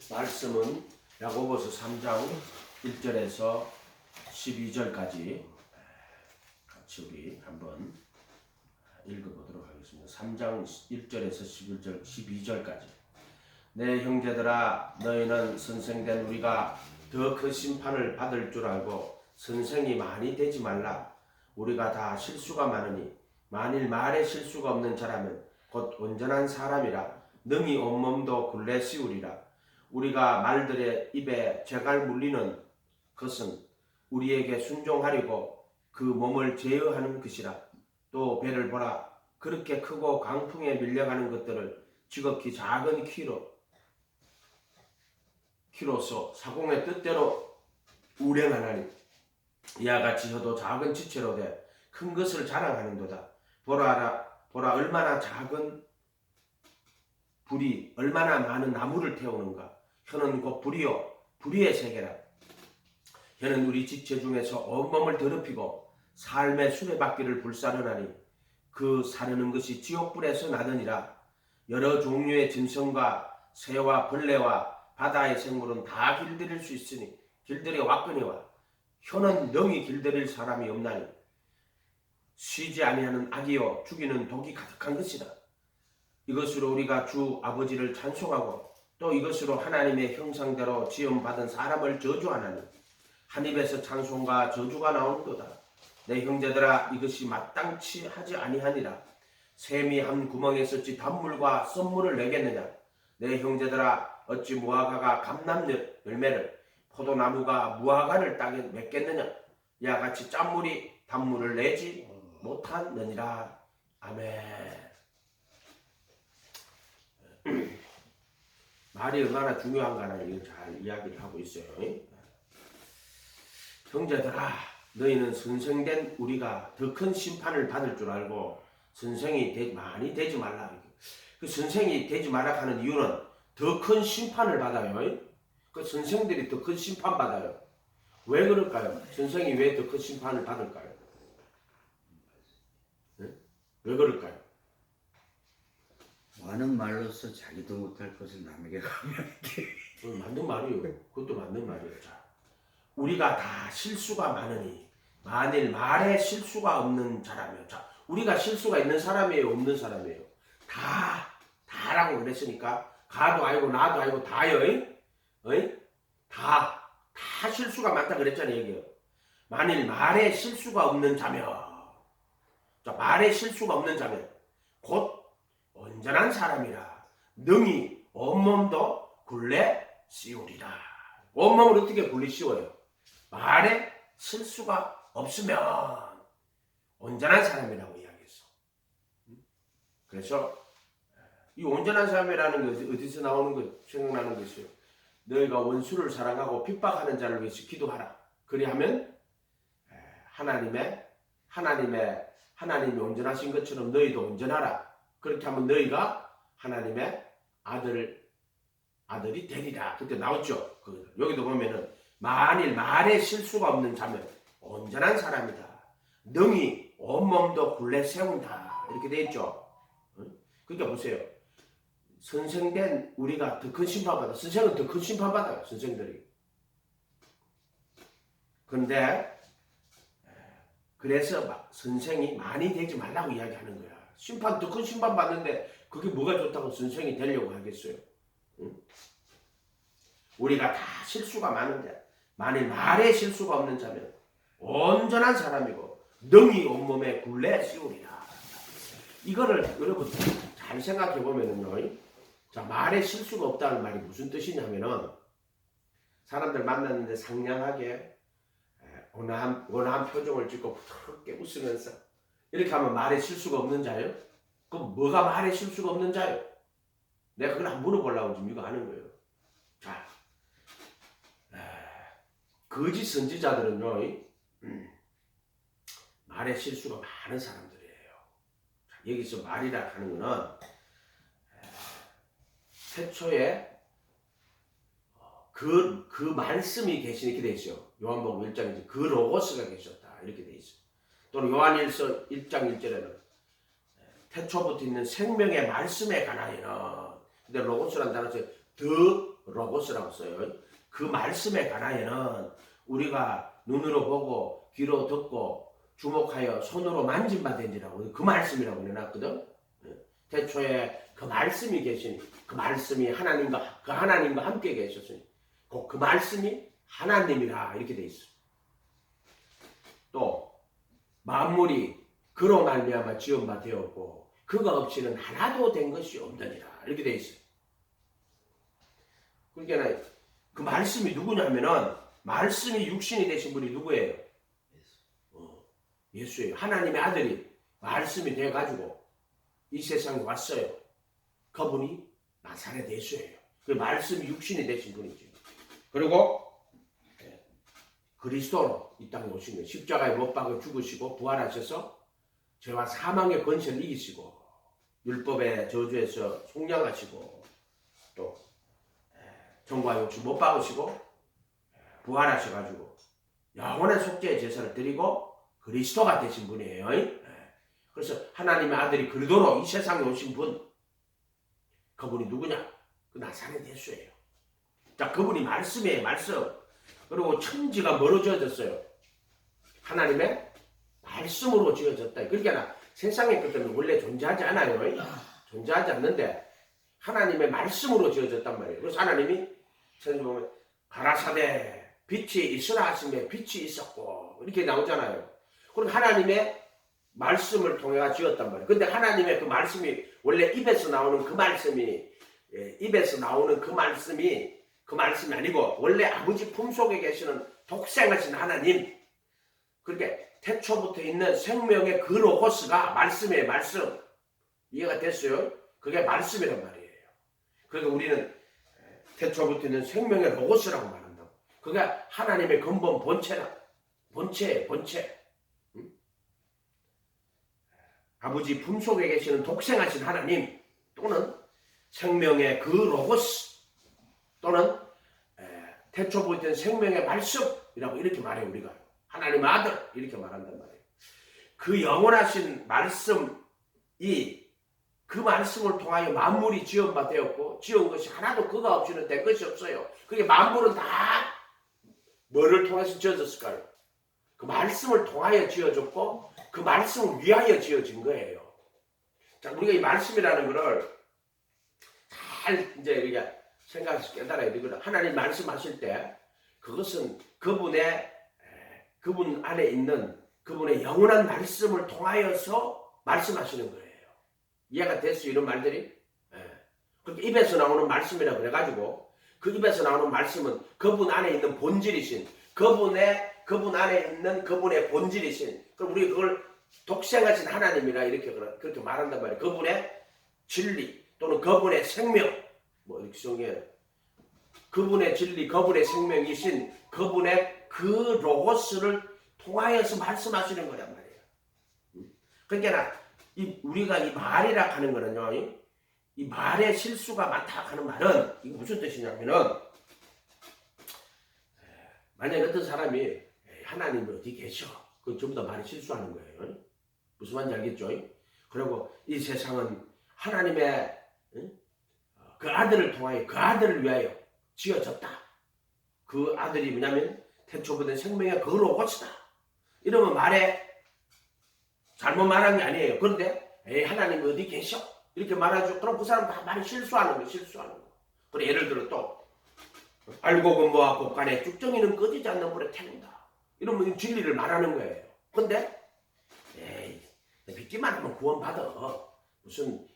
말씀은 야고보서 3장 1절에서 12절까지 같이 우리 한번 읽어보도록 하겠습니다. 3장 1절에서 12절까지. 내 형제들아, 너희는 선생된 우리가 더 큰 심판을 받을 줄 알고 선생이 많이 되지 말라. 우리가 다 실수가 많으니 만일 말에 실수가 없는 자라면 곧 온전한 사람이라 능히 온몸도 굴레 씌우리라. 우리가 말들의 입에 재갈 물리는 것은 우리에게 순종하려고 그 몸을 제어하는 것이라. 또 배를 보라. 그렇게 크고 강풍에 밀려가는 것들을 지극히 작은 키로서 사공의 뜻대로 운행하나니 이와 같이 혀도 작은 지체로 돼 큰 것을 자랑하는도다. 보라 얼마나 작은 불이 얼마나 많은 나무를 태우는가. 혀는 곧 불이요 불의의 세계라. 혀는 우리 지체 중에서 온몸을 더럽히고 삶의 수레바퀴를 불사르나니 그 사르는 것이 지옥불에서 나더니라. 여러 종류의 짐승과 새와 벌레와 바다의 생물은 다 길들일 수 있으니 길들여 왔거니와 혀는 능히 길들일 사람이 없나니 쉬지 아니하는 악이요 죽이는 독이 가득한 것이다. 이것으로 우리가 주 아버지를 찬송하고 또 이것으로 하나님의 형상대로 지음받은 사람을 저주하나니 한 입에서 찬송과 저주가 나오는도다. 내 형제들아, 이것이 마땅치 하지 아니하니라. 샘이 한 구멍에서 지 단물과 썬물을 내겠느냐. 내 형제들아, 어찌 무화과가 감람 열매를 포도나무가 무화과를 따게 맺겠느냐. 이와 같이 짠물이 단물을 내지 못하느니라. 아멘. 말이 얼마나 중요한가는 잘 이야기를 하고 있어요. 형제들아, 너희는 선생된 우리가 더 큰 심판을 받을 줄 알고 선생이 많이 되지 말라. 그 선생이 되지 말라 하는 이유는 더 큰 심판을 받아요. 그 선생들이 더 큰 심판 받아요. 왜 그럴까요? 선생이 왜 더 큰 심판을 받을까요? 네? 왜 그럴까요? 많은 말로서 자기도 못할 것을 남에게 강요하게. 맞는 말이에요. 그것도 맞는 말이에요. 자, 우리가 다 실수가 많으니 만일 말에 실수가 없는 자라면, 자, 우리가 실수가 있는 사람이에요, 없는 사람이에요? 다라고 그랬으니까 가도 아니고 나도 아니고 다요. 다 실수가 많다 그랬잖아요. 얘기요. 만일 말에 실수가 없는 자면, 자, 말에 실수가 없는 자면 곧 온전한 사람이라 능히 온몸도 굴레 씌우리라. 온몸을 어떻게 굴레 씌워요? 말에 실수가 없으면 온전한 사람이라고 이야기했어. 그래서 이 온전한 사람이라는 것이 어디서 나오는 것 생각나는 것이요. 너희가 원수를 사랑하고 핍박하는 자를 위해서 기도하라. 그리하면 하나님이 온전하신 것처럼 너희도 온전하라. 그렇게 하면 너희가 하나님의 아들이 되리라. 그때 나왔죠. 여기도 보면은 만일 말에 실수가 없는 자면 온전한 사람이다. 능히 온몸도 굴레 세운다. 이렇게 돼 있죠. 그러니까 보세요. 선생된 우리가 더 큰 심판받아. 선생은 더 큰 심판받아요. 선생들이. 그런데 그래서 선생이 많이 되지 말라고 이야기하는 거야. 심판 더 큰 심판 받는데 그게 뭐가 좋다고 선생이 되려고 하겠어요? 응? 우리가 다 실수가 많은데 만일 말에 실수가 없는 자면 온전한 사람이고 능히 온몸에 굴레 씌우리라. 이거를 여러분 잘 생각해 보면은요. 자, 말에 실수가 없다는 말이 무슨 뜻이냐면은 사람들 만났는데 상냥하게 온화한 표정을 짓고 부드럽게 웃으면서 이렇게 하면 말에 실수가 없는 자예요? 그럼 뭐가 말에 실수가 없는 자예요? 내가 그걸 한번 물어보려고 지금 이거 하는 거예요. 자, 거짓 선지자들은요, 말에 실수가 많은 사람들이에요. 자, 여기서 말이라 하는 거는 태초에 그 말씀이 계시는 이렇게 돼 있어요. 요한복음 1장에 그 로고스가 계셨다 이렇게 돼 있어요. 또는 요한일서 1장 1절에는 태초부터 있는 생명의 말씀에 관하여는 근데 로고스라는 단어에서 더 로고스라고 써요. 그 말씀에 관하여는 우리가 눈으로 보고 귀로 듣고 주목하여 손으로 만진 바 된지라고 그 말씀이라고 내놨거든. 태초에 그 말씀이 계시니 그 말씀이 하나님과 함께 계셨으니 그 말씀이 하나님이라 이렇게 돼 있어. 또 만물이 그로 말미암아 지은 바 되었고 그가 없이는 하나도 된 것이 없느니라 이렇게 돼 있어. 그러니까 그 말씀이 누구냐면은 말씀이 육신이 되신 분이 누구예요? 예수예요. 하나님의 아들이 말씀이 돼가지고 이 세상에 왔어요. 그분이 나사렛 예수예요. 그 말씀이 육신이 되신 분이죠. 그리고 그리스도로 이 땅에 오신 거예요. 십자가에 못 박아 죽으시고 부활하셔서 죄와 사망의 권세를 이기시고 율법의 저주에서 속량하시고 또 정과 욕심 못 박으시고 부활하셔가지고 영원한 속죄의 제사를 드리고 그리스도가 되신 분이에요. 그래서 하나님의 아들이 그리도로 이 세상에 오신 분, 그분이 누구냐? 그 나사렛 예수예요. 자, 그분이 말씀이에요. 말씀. 그리고 천지가 뭐로 지어졌어요? 하나님의 말씀으로 지어졌다. 그러니까 세상의 것들은 원래 존재하지 않아요. 존재하지 않는데 하나님의 말씀으로 지어졌단 말이에요. 그래서 하나님이 천지 보면 가라사대 빛이 있으라 하심에 빛이 있었고 이렇게 나오잖아요. 그럼 하나님의 말씀을 통해 지었단 말이에요. 근데 하나님의 그 말씀이 원래 입에서 나오는 그 말씀이 그 말씀이 아니고 원래 아버지 품속에 계시는 독생하신 하나님, 그렇게 태초부터 있는 생명의 그 로고스가 말씀이에요. 말씀. 이해가 됐어요? 그게 말씀이란 말이에요. 그러니까 우리는 태초부터 있는 생명의 로고스라고 말한다고. 그게 하나님의 근본 본체라. 본체예요. 본체. 아버지 품속에 계시는 독생하신 하나님 또는 생명의 그 로고스 또는 태초부터 생명의 말씀이라고 이렇게 말해요. 우리가 하나님의 아들 이렇게 말한단 말이에요. 그 영원하신 말씀이 그 말씀을 통하여 만물이 지은 바 되었고 지은 것이 하나도 그가 없이는 된 것이 없어요. 그게 만물은 다 뭐를 통해서 지어졌을까요? 그 말씀을 통하여 지어졌고 그 말씀을 위하여 지어진 거예요. 자, 우리가 이 말씀이라는 것을 잘 이제 우리가 생각해서 깨달아야 되거든. 하나님 말씀하실 때 그것은 그분 안에 있는 그분의 영원한 말씀을 통하여서 말씀하시는 거예요. 이해가 됐어요? 이런 말들이? 그렇게 입에서 나오는 말씀이라고 그래가지고 그 입에서 나오는 말씀은 그분 안에 있는 본질이신 그분 안에 있는 그분의 본질이신 그럼 우리 그걸 독생하신 하나님이라 이렇게 그렇게 말한단 말이에요. 그분의 진리 또는 그분의 생명 뭐 이렇게 정해요. 그분의 진리, 그분의 생명이신 그분의 그 로고스를 통하여서 말씀하시는 거란 말이에요. 그러니까 우리가 이 말이라 하는 거는요, 이 말에 실수가 많다 하는 말은 이게 무슨 뜻이냐면은 만약에 어떤 사람이 하나님이 어디 계셔? 그건 전부 다 말이 실수하는 거예요. 무슨 말인지 알겠죠? 그리고 이 세상은 하나님의 그 아들을 통하여 그 아들을 위하여 지어졌다. 그 아들이 뭐냐면 태초부터 생명의 그 로고스다. 이러면 말에 잘못 말한 게 아니에요. 그런데 하나님이 어디 계셔? 이렇게 말하죠. 그럼 그 사람 다 말이 실수하는 거. 그래 예를 들어 또 알고 근무와 곡간에 쭉정이는 꺼지지 않는 불에 태운다. 이러면 진리를 말하는 거예요. 근데 믿기만 하면 구원받아. 무슨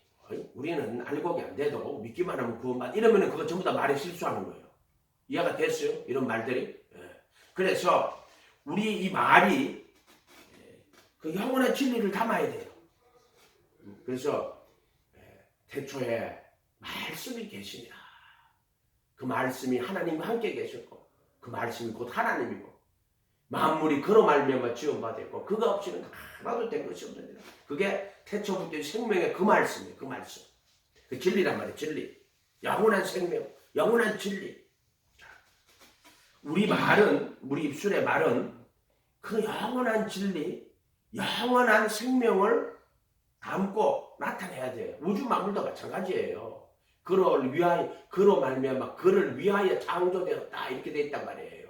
우리는 알곡이 안 돼도 믿기만 하면 구원받아. 이러면 그거 전부 다 말이 실수하는 거예요. 이해가 됐어요? 이런 말들이. 그래서 우리 이 말이 그 영원한 진리를 담아야 돼요. 그래서 태초에 말씀이 계시니라. 그 말씀이 하나님과 함께 계셨고 그 말씀이 곧 하나님이고 만물이 그로 말미암아 지음받았고 그가 없이는 하나도 된 것이 없느니라. 그게 태초부터 생명의 그 말씀이에요. 그 말씀. 그 진리란 말이에요. 진리. 영원한 생명, 영원한 진리. 우리 말은, 우리 입술의 말은 그 영원한 진리, 영원한 생명을 담고 나타내야 돼요. 우주 만물도 마찬가지예요. 그로 말미암아 그를 위하여 창조되었다 이렇게 돼 있단 말이에요.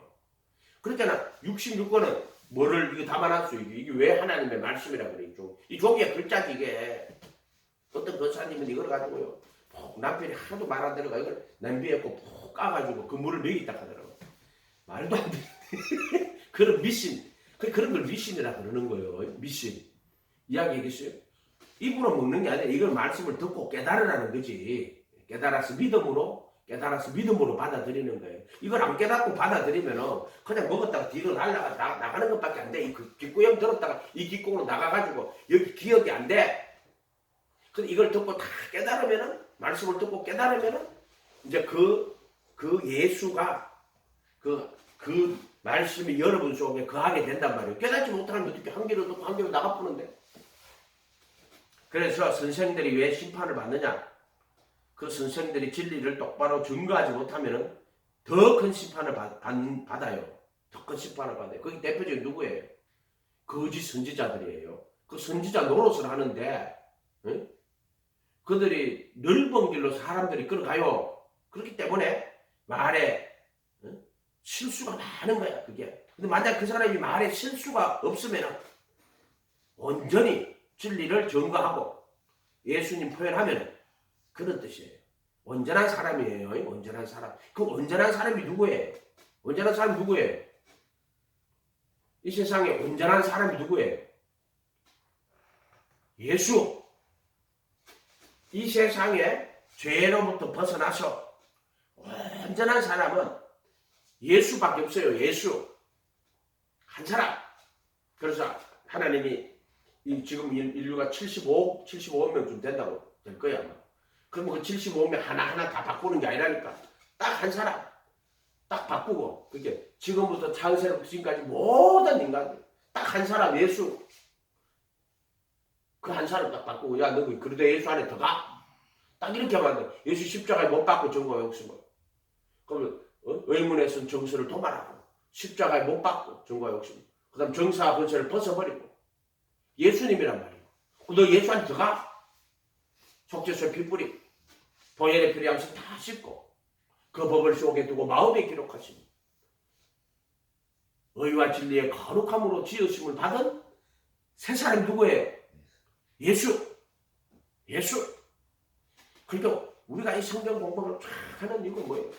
그렇잖아. 66권은 뭐를 이거 담아놨어. 이게 왜 하나님의 말씀이라 그래. 이 종이의 글자지 이게. 어떤 권사님은 이걸 가지고요. 남편이 하도 말 안 들어가 이걸 냄비에 푹 까가지고 그 물을 먹이다 하더라고. 말도 안 돼. 그런 미신. 그런 걸 미신이라 그러는 거예요. 미신. 이야기했겠어요? 입으로 먹는 게 아니라 이걸 말씀을 듣고 깨달으라는 거지. 깨달아서 믿음으로 받아들이는 거예요. 이걸 안 깨닫고 받아들이면은 그냥 먹었다가 뒤로 나가는 것밖에 안 돼. 이 귓구염 들었다가 이 귓구로 나가가지고 여기 기억이 안 돼. 근데 이걸 듣고 다 깨달으면은, 말씀을 듣고 깨달으면은, 이제 그 예수가, 그 말씀이 여러분 속에 거하게 된단 말이에요. 깨닫지 못하면 어떻게 한 귀로 듣고 한 귀로 나가보는데. 그래서 선생들이 왜 심판을 받느냐? 그 선생들이 진리를 똑바로 증거하지 못하면은 더 큰 심판을 받아요. 더 큰 심판을 받아요. 거기 대표적인 누구예요? 거짓 선지자들이에요. 그 선지자 노릇을 하는데, 응? 그들이 넓은 길로 사람들이 끌어가요. 그렇기 때문에 말에 실수가 많은 거야, 그게. 근데 만약 그 사람이 말에 실수가 없으면 온전히 진리를 증거하고 예수님 표현하면 그런 뜻이에요. 온전한 사람이에요. 온전한 사람. 그 온전한 사람이 누구예요? 온전한 사람이 누구예요? 이 세상에 온전한 사람이 누구예요? 예수. 이 세상에 죄로부터 벗어나서 온전한 사람은 예수밖에 없어요. 예수. 한 사람. 그래서 하나님이 지금 인류가 75억명쯤 된다고 될 거야. 아마. 그러면 그 75명 하나하나 다 바꾸는 게 아니라니까. 딱 한 사람. 딱 바꾸고. 그게 지금부터 창세로부터 지금까지 모든 인간들. 딱 한 사람 예수. 그 한 사람 딱 바꾸고, 야, 너 그래도 예수 안에 들어가? 딱 이렇게 만들어. 예수 십자가에 못 박고 정거 욕심을. 그러면, 의문에선 정서를 도말하고, 십자가에 못 박고 정거 욕심. 그 다음 정사와 권세를 벗어버리고, 예수님이란 말이에요. 너 예수 안에 들어가? 속죄소에 피 뿌리고, 보혈의 피를 양식 다 씻고, 그 법을 속에 두고 마음에 기록하시니, 의와 진리의 거룩함으로 지으심을 받은 새 사람이 누구예요? 예수. 예수. 그러니까 우리가 이 성경 공부를 쫙 하는 이유가 뭐예요?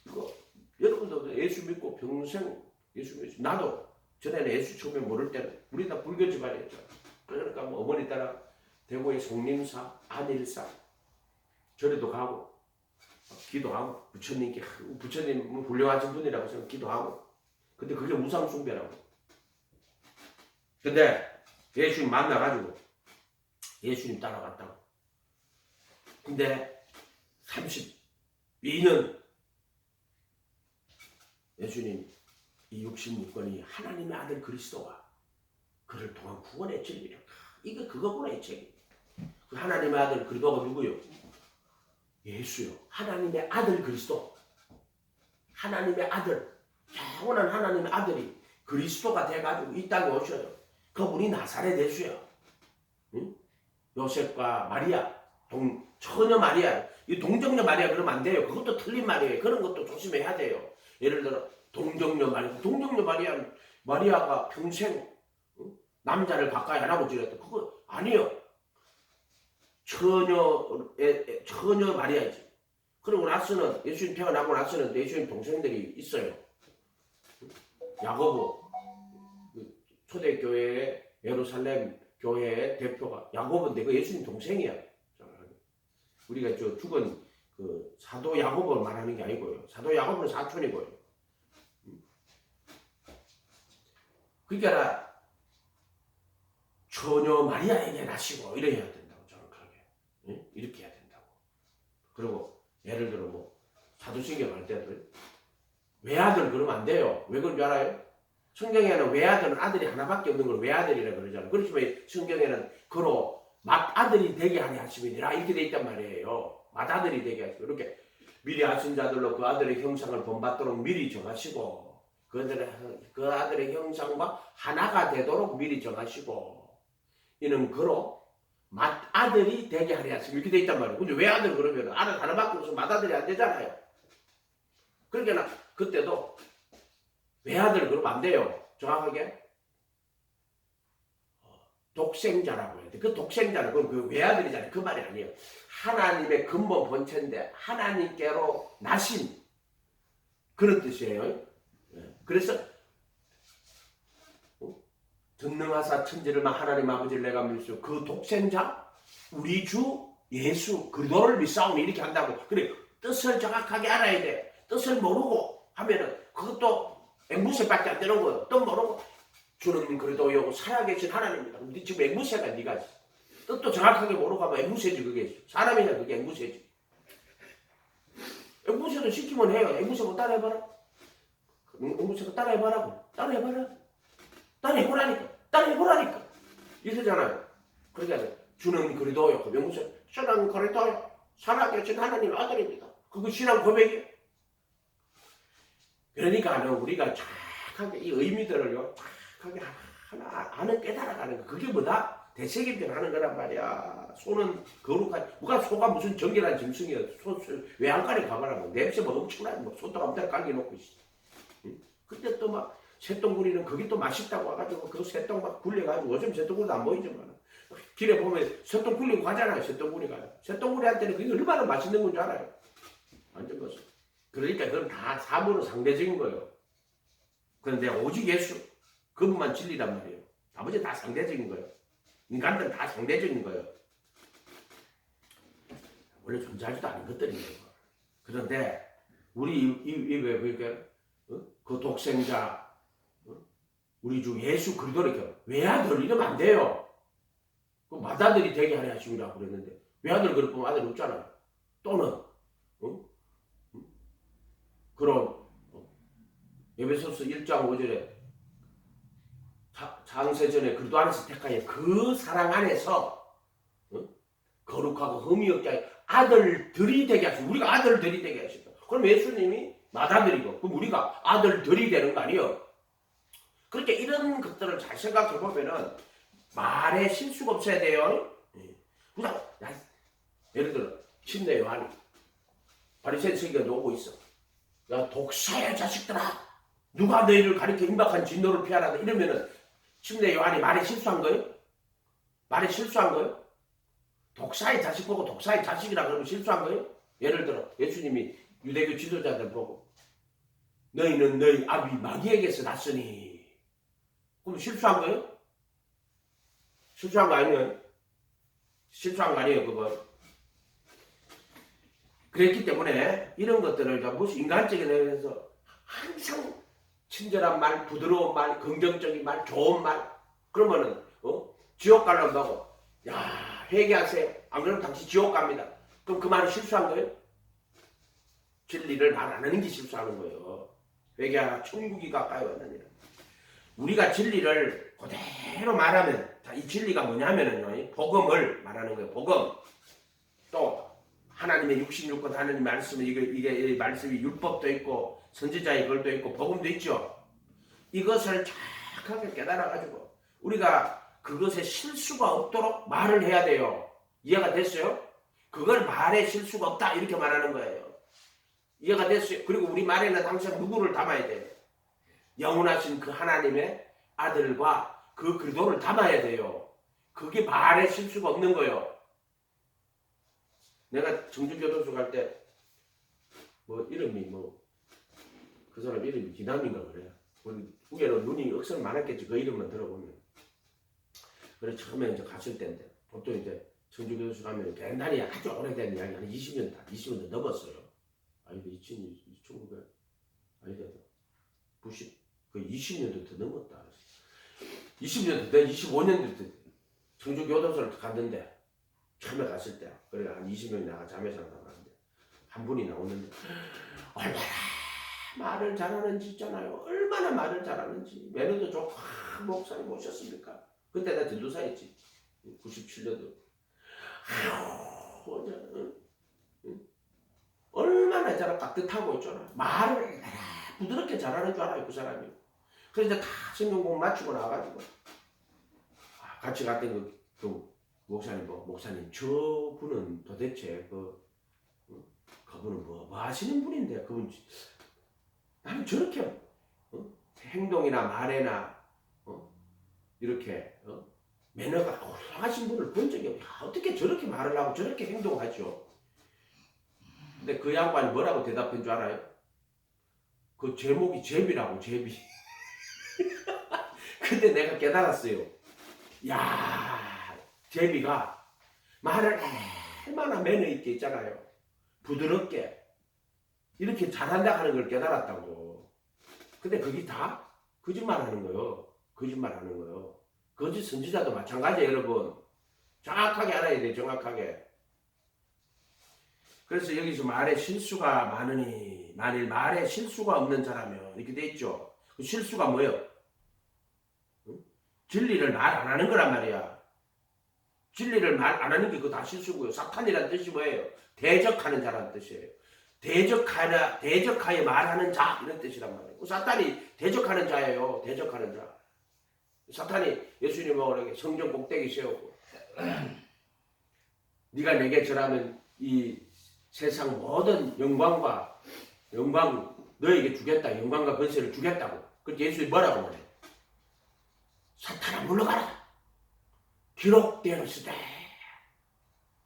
이거 여러분도 예수 믿고 평생 예수 믿고 나도 전에는 예수 처음에 모를 때는 우리 다 불교 집안이었죠. 그러니까 뭐 어머니 따라 대구의 송림사, 안일사 절에도 가고 기도하고 부처님께 부처님 훌륭하신 분이라고 해서 기도하고 근데 그게 우상 숭배라고. 근데 예수님 만나가지고 예수님 따라갔다고. 근데 32년 예수님 이 66권이 하나님의 아들 그리스도와 그를 통한 구원의 진리를 이게 그거구나 이 책이. 그 하나님의 아들 그리스도가 누구요? 예수요. 하나님의 아들 그리스도. 하나님의 아들. 영원한 하나님의 아들이 그리스도가 돼가지고 이 땅에 오셔요. 그분이 나사렛 예수야. 응? 요셉과 마리아, 처녀 마리아, 이 동정녀 마리아 그러면 안 돼요. 그것도 틀린 말이에요. 그런 것도 조심해야 돼요. 예를 들어 동정녀 마리아가 평생 남자를 가까이 안 하고 지냈다. 그거 아니요. 처녀 마리아지. 그리고 나서는 예수님 태어나고 나서는 예수님 동생들이 있어요. 야고보 초대교회의 예루살렘 교회의 대표가 야고보인데 그 예수님 동생이야. 우리가 죽은 그 사도 야고보를 말하는 게 아니고요. 사도 야고보는 사촌이고요. 그러니까 처녀 마리아에게 나시고 이래야 된다고 정확하게. 응? 이렇게 해야 된다고. 그리고 예를 들어 뭐 사도신경 할 때도 외아들 그러면 안 돼요. 왜 그런 줄 알아요? 성경에는 외아들은 아들이 하나밖에 없는 걸 외아들이라 그러잖아요. 그렇지만 성경에는 그로 맏아들이 되게 하려 하심이니라 이렇게 돼 있단 말이에요. 맏아들이 되게 하시고 이렇게 미리 하신 자들로 그 아들의 형상을 본받도록 미리 정하시고 그 아들의 형상과 하나가 되도록 미리 정하시고 이는 그로 아들이 되게 하려 하시면 이렇게 돼 있단 말이에요. 근데 왜 아들 그러면 아들 하나밖에 없으면 맏아들이 안 되잖아요. 그러니까 그때도 외아들 그러면 안 돼요. 정확하게 독생자라고 해야 돼. 그 독생자는 그 외아들이잖아요. 그 말이 아니에요. 하나님의 근본 본체인데 하나님께로 나신 그런 뜻이에요. 그래서 전능하사 천지를 하나님 아버지를 내가 믿으시오. 그 독생자 우리 주 예수 그리스도를 믿사오니 이렇게 한다고. 그래 뜻을 정확하게 알아야 돼. 뜻을 모르고 하면은 그것도 앵무새밖에 안 되는 거예요. 뜻 모르고 주는 그래도요 살아계신 하나님입니다. 근데 지금 앵무새가 네가 뜻도 정확하게 모르고 하면 앵무새지 그게. 사람이냐 그게 앵무새지. 앵무새도 시키면 해요. 앵무새가 따라해봐라. 앵무새가 따라해봐라고. 따라해보라니까. 이러잖아요. 그러니까 주는 그리도요. 그 앵무새 주는 그리도요. 살아계신 하나님 아들입니다. 그거 신앙 고백이에요. 그러니까 우리가 정확하게 이 의미들을요 정확하게 하나 아는 깨달아가는 거 그게 뭐다? 대책임질 하는 거란 말이야. 소는 거룩한 누가 소가 무슨 정결한 짐승이야. 외양간에 가봐라 뭐 냄새가 엄청나요. 뭐 소떡 아무데나 깔려놓고 있어. 응? 그때 또 막 새똥구리는 거기 또 맛있다고 와가지고 그 새똥 막 굴려가지고 요즘 새똥구리도 안 보이지만 길에 보면 새똥 굴리고 가잖아요. 새똥구리가. 새똥구리한테는 그게 얼마나 맛있는 건 줄 알아요. 완전 것은. 그러니까 그건 다 사물은 상대적인 거예요. 그런데 오직 예수 그분만 진리란 말이에요. 나머지 다 상대적인 거예요. 인간들은 다 상대적인 거예요. 원래 존재하지도 않은 것들이에요. 그런데 우리 입에 그러니까 그 독생자 우리 주 예수 그리스도를 외아들 이러면 안 돼요. 그 맏아들이 되게 하려 하심이라고 그랬는데 외아들 그럴 거면 아들이 없잖아요. 또는 그런 에베소서 1장 5절에 창세전에 그리스도 안에서 택하여 그 사랑 안에서 거룩하고 흠이 없게 하여 아들들이 되게 하시고 우리가 아들들이 되게 하시다. 그럼 예수님이 맏아들이고 그럼 우리가 아들들이 되는 거 아니에요? 그렇게 이런 것들을 잘 생각해 보면은 말에 실수가 없어야 돼요. 그냥 예를 들어 침례 요한이 바리새인 세계가 오고 있어. 야 독사의 자식들아 누가 너희를 가리켜 임박한 진노를 피하라 이러면은 침례 요한이 말에 실수한 거예요? 말에 실수한 거예요? 독사의 자식 보고 독사의 자식이라 그러면 실수한 거예요? 예를 들어 예수님이 유대교 지도자들 보고 너희는 너희 아비 마귀에게서 났으니 그럼 실수한 거예요? 실수한 거 아니에요? 실수한 거 아니에요 그거. 그랬기 때문에 이런 것들을 무슨 인간적인 의미에서 항상 친절한 말, 부드러운 말, 긍정적인 말, 좋은 말 그러면은 지옥 가려고 야 회개하세요. 안 그러면 당신 지옥 갑니다. 그럼 그 말이 실수한 거예요? 진리를 말 안 하는 게 실수하는 거예요. 회개하라 천국이 가까이 왔느니라. 우리가 진리를 그대로 말하면 이 진리가 뭐냐면은요 복음을 말하는 거예요. 복음 또 하나님의 육신육권 하나님 말씀은 이게 말씀이 율법도 있고 선지자의 글도 있고 복음도 있죠. 이것을 정확하게 깨달아가지고 우리가 그것에 실수가 없도록 말을 해야 돼요. 이해가 됐어요? 그걸 말에 실수가 없다 이렇게 말하는 거예요. 이해가 됐어요? 그리고 우리 말에는 항상 누구를 담아야 돼요? 영원하신 그 하나님의 아들과 그 그리스도를 담아야 돼요. 그게 말에 실수가 없는 거예요. 내가 청주교도소 갈 때 이름이 그 사람 이름이 기남인가 그래요. 후에는 눈이 억수로 많았겠지. 그 이름만 들어보면. 그래 처음에 이제 갔을 때인데 보통 이제 청주교도소 가면 옛날에 아주 오래된 이야기 한 20년 넘었어요. 아니 1900 아니다 90 그 20년도 더 넘었다. 20년도 돼 25년도 돼. 청주교도소를 갔는데 처음에 갔을 때 그래 한 20명이 나가 자매사랑 나가는데 한 분이 나오는데 얼마나 말을 잘하는지 있잖아요. 얼마나 말을 잘하는지 매너도 좋고 목사님 오셨습니까? 그때 나 전도사였지 97년도 얼마나 잘하고 깍듯하고 있잖아. 말을 부드럽게 잘하는 줄 알아요 그 사람이. 그래서 다 성경공부 마치고 나와가지고 같이 갔던 그 목사님 저분은 도대체 그분은 뭐 하시는 분인데 그분 나는 저렇게 행동이나 말에나 이렇게 매너가 훌륭하신 분을 본 적이 없어. 어떻게 저렇게 말을 하고 저렇게 행동하죠? 근데 그 양반이 뭐라고 대답한 줄 알아요? 그 제목이 제비라고, 제비. 근데 내가 깨달았어요. 야, 제비가 말을 얼마나 매너 있게 있잖아요. 부드럽게 이렇게 잘한다 하는 걸 깨달았다고. 근데 그게 다 거짓말하는 거예요. 거짓말하는 거예요. 거짓 선지자도 마찬가지예요, 여러분. 정확하게 알아야 돼요, 정확하게. 그래서 여기서 말에 실수가 많으니 만일 말에 실수가 없는 자라면 이렇게 돼 있죠. 그 실수가 뭐예요? 응? 진리를 말 안 하는 거란 말이야. 진리를 말 안 하는 게 그거 다 실수고요. 사탄이라는 뜻이 뭐예요? 대적하는 자라는 뜻이에요. 대적하여 말하는 자 이런 뜻이란 말이에요. 사탄이 대적하는 자예요. 대적하는 자. 사탄이 예수님하고 성전 꼭대기 세우고 네가 내게 절하면 이 세상 모든 영광 너에게 주겠다. 영광과 권세를 주겠다고. 그렇게 예수님이 뭐라고 말해? 사탄아 물러가라. 기록되었으되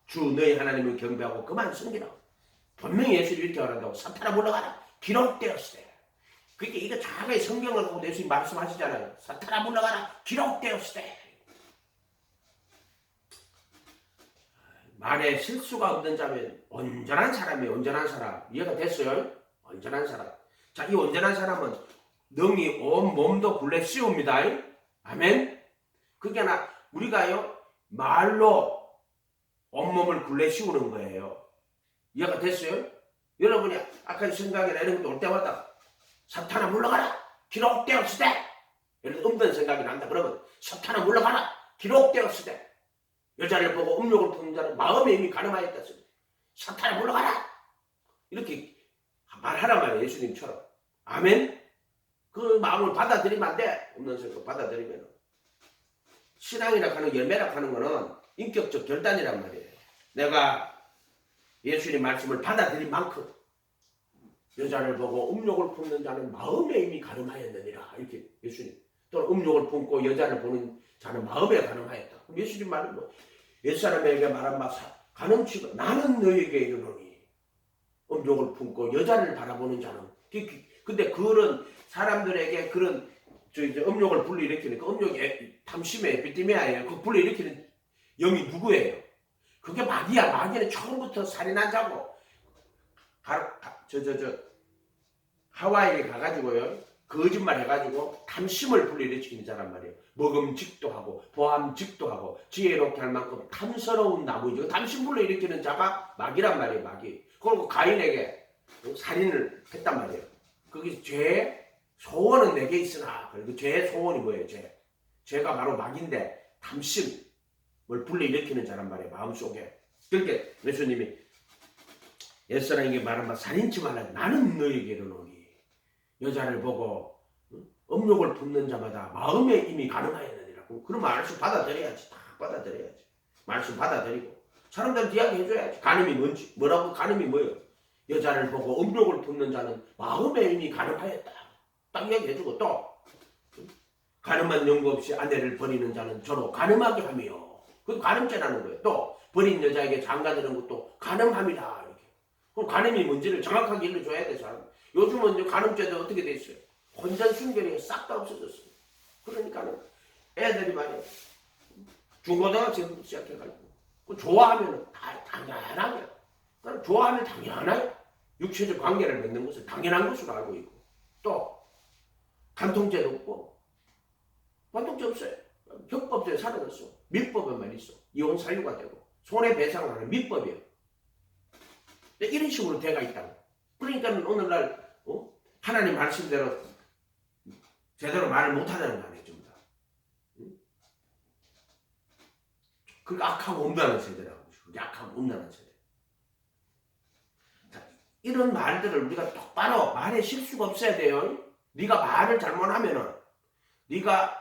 주 너희 하나님을 경배하고 그만 섬기라. 분명히 예수님이 이렇게 말한다고. 사탄아 물러가라. 기록되었으되. 그게 이거 자기의 성경을 보고 예수님이 말씀하시잖아요. 사탄아 물러가라. 기록되었으되. 말에 실수가 없는 자면 온전한 사람이에요. 온전한 사람. 이해가 됐어요? 온전한 사람. 자, 이 온전한 사람은 능히 온 몸도 굴레 씌웁니다. 아멘? 그게 우리가요 말로 온몸을 굴레 씌우는 거예요. 이해가 됐어요? 여러분이 아까 생각이나 이런 것도 올 때마다 사탄아 물러가라. 기록되었으되. 예를 들어 없는 생각이 난다. 그러면 사탄아 물러가라. 기록되었으되. 여자를 보고 음욕을 품는 자는 마음에 이미 가늠하였다. 사탄아 물러가라. 이렇게 말하란 말이에요. 예수님처럼. 아멘. 그 마음을 받아들이면 안 돼. 없는 생각 받아들이면. 신앙이라 하는 열매라 하는 거는 인격적 결단이란 말이에요. 내가 예수님 말씀을 받아들인 만큼 여자를 보고 음욕을 품는 자는 마음에 이미 가늠하였느니라. 이렇게 예수님. 또는 음욕을 품고 여자를 보는 자는 마음에 가늠하였다. 그럼 예수님 말은 뭐 옛사람에게 말한 바 가늠치고 나는 너에게 이르노니 음욕을 품고 여자를 바라보는 자는. 근데 그런 사람들에게 그런 음욕을 불러일으키는 그 음욕의 탐심의 에피데미아예요. 그 불러일으키는 영이 누구예요? 그게 마귀야. 마귀는 처음부터 살인한 자고 하와이에 가가지고요 거짓말 해가지고 탐심을 불러일으키는 자란 말이에요. 먹음직도 하고 보암직도 하고 지혜롭게 할 만큼 탐스러운 나무이죠. 탐심 불러일으키는 자가 마귀란 말이에요. 마귀. 그리고 가인에게 살인을 했단 말이에요. 거기서 죄 소원은 내게 있으나. 그리고 죄의 소원이 뭐예요? 죄가 바로 마귀인데 탐심을 불러일으키는 자란 말이에요. 마음속에. 그렇게 예수님이 옛사람에게 말한 바 살인치 말라. 나는 너에게 이르노니 여자를 보고 음욕을 품는 자마다 마음에 이미 가늠하였느니라고. 그런 말씀 받아들여야지. 다 받아들여야지. 말씀 받아들이고 사람들한테 이야기해줘야지. 가늠이 뭔지. 뭐라고? 가늠이 뭐예요? 여자를 보고 음욕을 품는 자는 마음에 이미 가늠하였다. 딱 이야기해주고 또 가늠한 연고 없이 아내를 버리는 자는 저로 가늠하게 하며. 그 가늠죄라는 거예요. 또 버린 여자에게 장가드는 것도 가늠함이다. 이렇게. 그럼 가늠이 뭔지를 정확하게 일러줘야 돼. 사람. 요즘은 가늠죄도 어떻게 돼 있어요? 혼전 순결이 싹 다 없어졌어요. 그러니까는 애들이 말이에요. 중고등학생부터 시작해가지고 좋아하면 다 당연하게. 좋아하면 당연하게 육체적 관계를 맺는 것을 당연한 것으로 알고 있고 또 간통죄도 없고 간통죄 없어요. 형법죄 사라졌어. 민법에만 있어. 이혼 사유가 되고 손해배상을 하는 민법이에요. 이런 식으로 돼가 있다고. 그러니까 오늘날 하나님 말씀대로 제대로 말을 못하는 거 아니에요. 전부 다. 그러니까 악하고 음란한 세대라고. 약하고 음란한 세대. 자, 이런 말들을 우리가 똑바로 말에 실수가 없어야 돼요. 네가 말을 잘못하면은 네가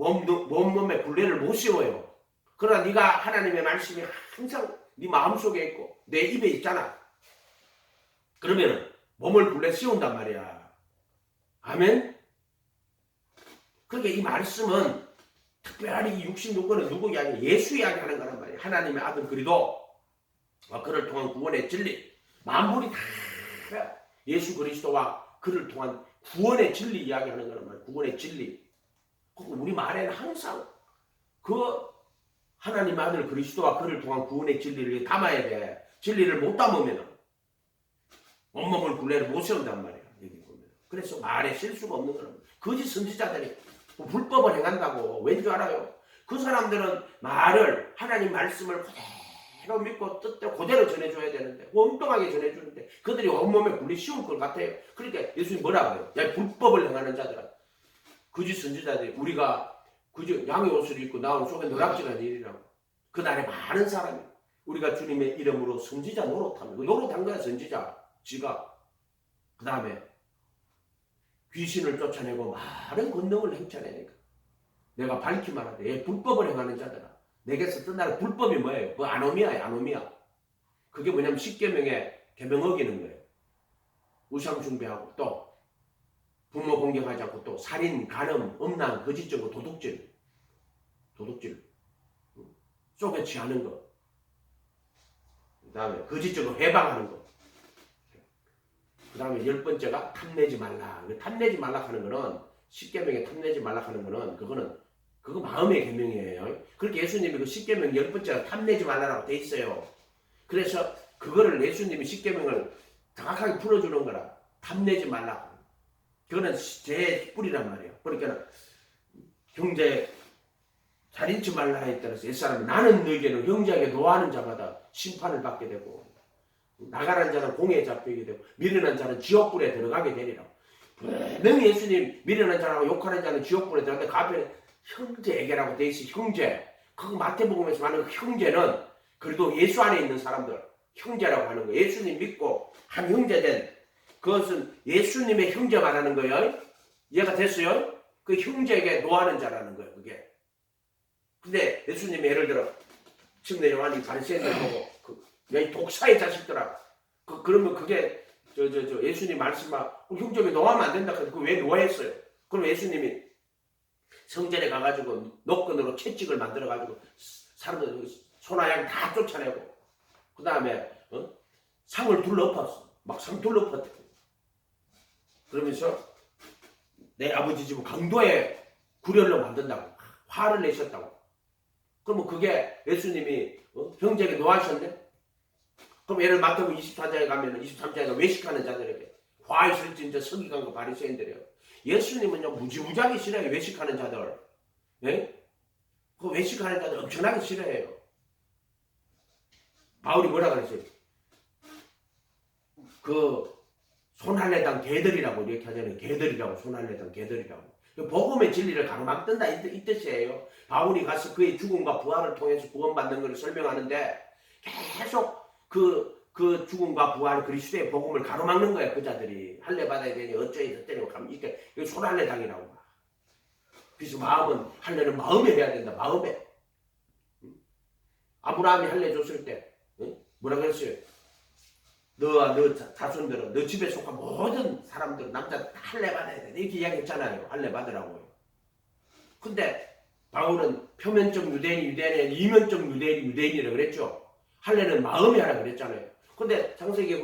몸에 굴레를 못 씌워요. 그러나 네가 하나님의 말씀이 항상 네 마음속에 있고 내 입에 있잖아. 그러면 몸을 굴레 씌운단 말이야. 아멘? 그러니까 이 말씀은 특별히 이 66권은 누구 이야기? 예수 이야기하는 거란 말이야. 하나님의 아들 그리도 그를 통한 구원의 진리. 만물이 다 예수 그리스도와 그를 통한 구원의 진리 이야기하는 거란 말이야. 구원의 진리. 우리 말에는 항상 그 하나님 아들 그리스도와 그를 통한 구원의 진리를 담아야 돼. 진리를 못 담으면 온몸을 굴레를 못 세운단 말이야. 여기 보면. 그래서 말에 실수가 없는 거란 말이야. 거짓 선지자들이 불법을 행한다고 왠 줄 알아요? 그 사람들은 말을 하나님 말씀을 그대로 믿고 뜻대로 그대로 전해줘야 되는데 엉뚱하게 전해주는데 그들이 온몸에 굴리 씌울 것 같아요. 그러니까 예수님 뭐라 그래요? 야, 불법을 행하는 자들아, 거짓 선지자들이 우리가 그저 양의 옷을 입고 나온 속에 노략질한 일이라고. 그날에 많은 사람이 우리가 주님의 이름으로 선지자 노릇하면 그 노릇한 거야. 선지자 지가. 그 다음에 귀신을 쫓아내고 많은 권능을 행차내니까 내가 밝히 말하되 얘 불법을 행하는 자들아, 내게서 떠나는 불법이 뭐예요? 그 아노미아야. 아노미아. 그게 뭐냐면 십계명의 계명 어기는 거예요. 우상 숭배하고 또 부모 공격하지 않고 또 살인, 간음, 음란, 거짓 증거, 도둑질 속에 취하는 거. 그 다음에 거짓 증거 해방하는 거. 그 다음에 10번째가 탐내지 말라. 탐내지 말라 하는 거는 십계명에 탐내지 말라 하는 거는 그거 마음의 계명이에요. 그렇게 예수님이 그 십계명 10번째가 탐내지 말라라고 돼 있어요. 그래서 그거를 예수님이 십계명을 정확하게 풀어주는 거라. 탐내지 말라. 그거는 제 뿌리란 말이에요. 그러니까 형제 살인치 말라 에 따라서 옛사람이 나는 너에게는 형제에게 노하는 자마다 심판을 받게 되고 나가는 자는 공에 잡히게 되고 미련한 자는 지옥불에 들어가게 되리라. 분명히 예수님 미련한 자라고 욕하는 자는 지옥불에 들어가는데 그 앞에 형제에게라고 돼 있어. 형제. 그 마태복음에서 말하는 그 형제는 그래도 예수 안에 있는 사람들 형제라고 하는 거예요. 예수님 믿고 한 형제된 그것은 예수님의 형제 말하는 거예요. 이해가 됐어요? 그 형제에게 노하는 자라는 거예요. 그게. 근데 예수님이 예를 들어 침례 요한이 바리새인들 보고 이 독사의 자식들아. 그러면 그게 예수님 말씀만 형제에게 노하면 안 된다. 그 왜 노했어요? 그럼 예수님이 성전에 가가지고 노끈으로 채찍을 만들어가지고 사람들 소나양 다 쫓아내고 그 다음에 상을 둘러엎었어. 막 상 둘러엎었대. 그러면서 내 아버지 집을 강도의 구렬로 만든다고 화를 내셨다고. 그러면 그게 예수님이 형제에게 노하셨네? 그럼 예를 마태복음 24장에 가면 23장에 외식하는 자들에게 화에 슬진 자 서기관과 바리새인들이에요. 예수님은요 무지무지하게 싫어해요. 외식하는 자들. 예? 그 외식하는 자들 엄청나게 싫어해요. 바울이 뭐라 그랬어요? 그 손할례당 개들이라고 이렇게 하잖아요. 개들이라고. 손할례당 개들이라고. 복음의 진리를 가로막든다 이 뜻이에요. 바울이 가서 그의 죽음과 부활을 통해서 구원받는 것을 설명하는데 계속 그 죽음과 부활 그리스도의 복음을 가로막는 거예요. 그 자들이 할례 받아야 되니 어쩌이 저쩌니 하면 이게 손할례당이라고. 그래서 할례는 마음에 해야 된다. 마음에. 아브라함이 할례 줬을 때 뭐라 그랬어요? 너와 너 자손들은 너 집에 속한 모든 사람들은 남자 다 할례 받아야 돼. 이렇게 이야기했잖아요. 할례 받으라고요. 근데 바울은 표면적 유대인이 이면적 유대인이라고 그랬죠. 할례는 마음에 하라 그랬잖아요. 근데 창세기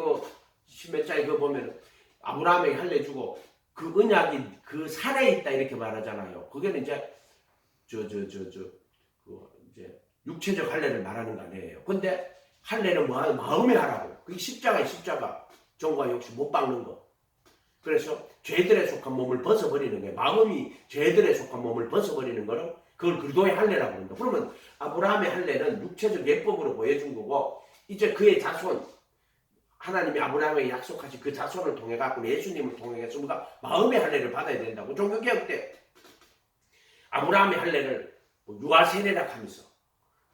십몇 장에 보면 아브라함에게 할례 주고 그 언약이 그 산에 있다 이렇게 말하잖아요. 그게는 이제 이제 육체적 할례를 말하는 거 아니에요. 근데 할례는 마음에 하라고. 그게 십자가. 종과 역시 못 박는 거. 그래서 죄들에 속한 몸을 벗어버리는 거예요. 마음이 죄들에 속한 몸을 벗어버리는 거는 그걸 그리스도의 할례라고 합니다. 그러면 아브라함의 할례는 육체적 예법으로 보여준 거고 이제 그의 자손 하나님이 아브라함에게 약속하신 그 자손을 통해 갖고 예수님을 통해서 우리가 마음의 할례를 받아야 된다고. 종교개혁 때 아브라함의 할례를 유아 세례라 하면서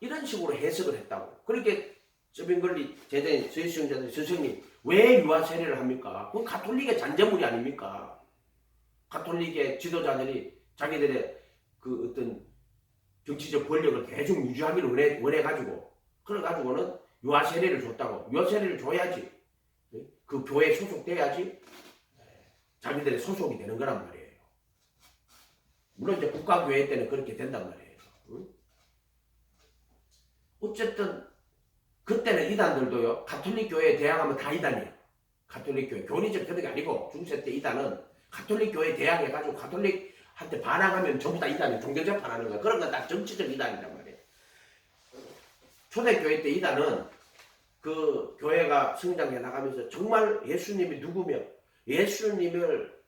이런 식으로 해석을 했다고. 그렇게 서빙걸리 제자인 서유수영자들이 선생님 왜 유아 세례를 합니까? 그건 가톨릭의 잔재물이 아닙니까? 가톨릭의 지도자들이 자기들의 그 어떤 정치적 권력을 계속 유지하기를 원해가지고 그래가지고는 유아 세례를 줬다고. 유아 세례를 줘야지 그 교회에 소속돼야지 자기들의 소속이 되는 거란 말이에요. 물론 이제 국가교회 때는 그렇게 된단 말이에요. 응? 어쨌든 그때는 이단들도요. 가톨릭 교회에 대항하면 다 이단이에요. 가톨릭 교회 교리적 그런 게 아니고 중세 때 이단은 가톨릭 교회에 대항해가지고 가톨릭한테 반항하면 전부 다 이단이 종교 재판하는 거야. 그런 건 다 정치적 이단이란 말이에요. 초대교회 때 이단은 그 교회가 성장해 나가면서 정말 예수님이 누구며 예수님을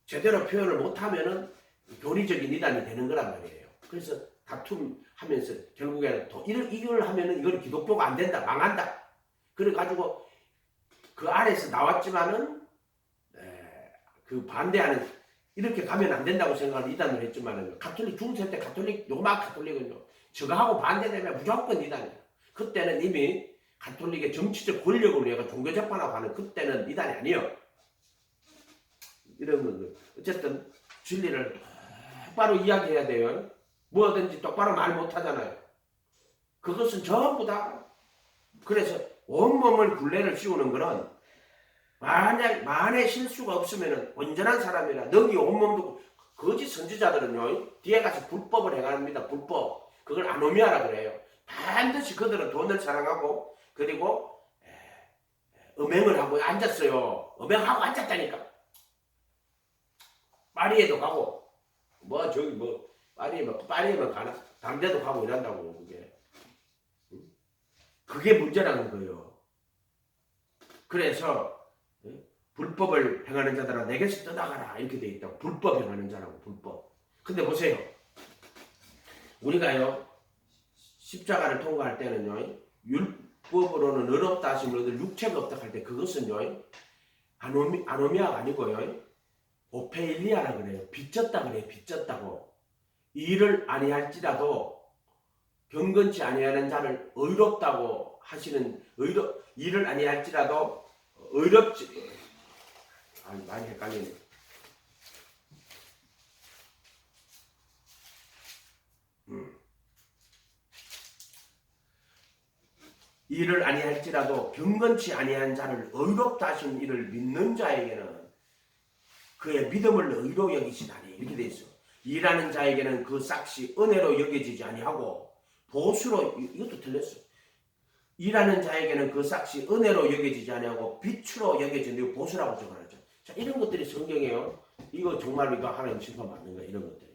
제대로 표현을 못하면은 교리적인 이단이 되는 거란 말이에요. 그래서 다툼하면서 결국에는 이걸 하면은 이건 기독교가 안 된다, 망한다. 그래가지고 그 안에서 나왔지만은 그 반대하는 이렇게 가면 안 된다고 생각하는 이단을 했지만은 가톨릭 중세 때 가톨릭 요마 가톨릭은요 저거하고 반대되면 무조건 이단이에요. 그때는 이미 가톨릭의 정치적 권력을 위해서 종교 재판하고 하는 그때는 이단이 아니에요. 이런 것들 어쨌든 진리를 똑바로 이야기해야 돼요. 뭐든지 똑바로 말 못하잖아요. 그것은 전부 다 그래서 온몸을 굴레를 씌우는 거는 만에 실수가 없으면 온전한 사람이라 너기 온몸도 거짓 선지자들은요 뒤에 가서 불법을 행합니다. 불법 그걸 아노미아라 그래요. 반드시 그들은 돈을 사랑하고 그리고 음행을 하고 앉았어요. 음행하고 앉았다니까. 파리에도 가고 뭐 저기 뭐 파리에만 가나 담대도 가고 이런다고 그게 문제라는 거예요. 그래서 불법을 행하는 자들아 내게서 떠나가라 이렇게 돼 있다고. 불법 행하는 자라고 불법. 근데 보세요. 우리가요 십자가를 통과할 때는요 율법으로는 어렵다 하시면 얻을 육체가 없다 할 때 그것은요 아노미아가 아니고요 오페일리아라 그래요. 빚졌다 그래요. 빚졌다고. 일을 아니할지라도 경건치 아니하는 자를 의롭다고 하시는 일을 아니할지라도 의롭지 많이 헷갈리네. 일을 아니할지라도 경건치 아니한 자를 의롭다 하신 이를 믿는 자에게는 그의 믿음을 의로 여기시다니 이렇게 돼 있어. 일하는 자에게는 그 싹이 은혜로 여겨지지 아니하고 보수로 이것도 틀렸어. 일하는 자에게는 그 싹이 은혜로 여겨지지 아니하고 빛으로 여겨지는 이거 보수라고 적어놨죠. 자 이런 것들이 성경이에요. 이거 정말 이거 하나님 심판 받는 거야. 이런 것들이.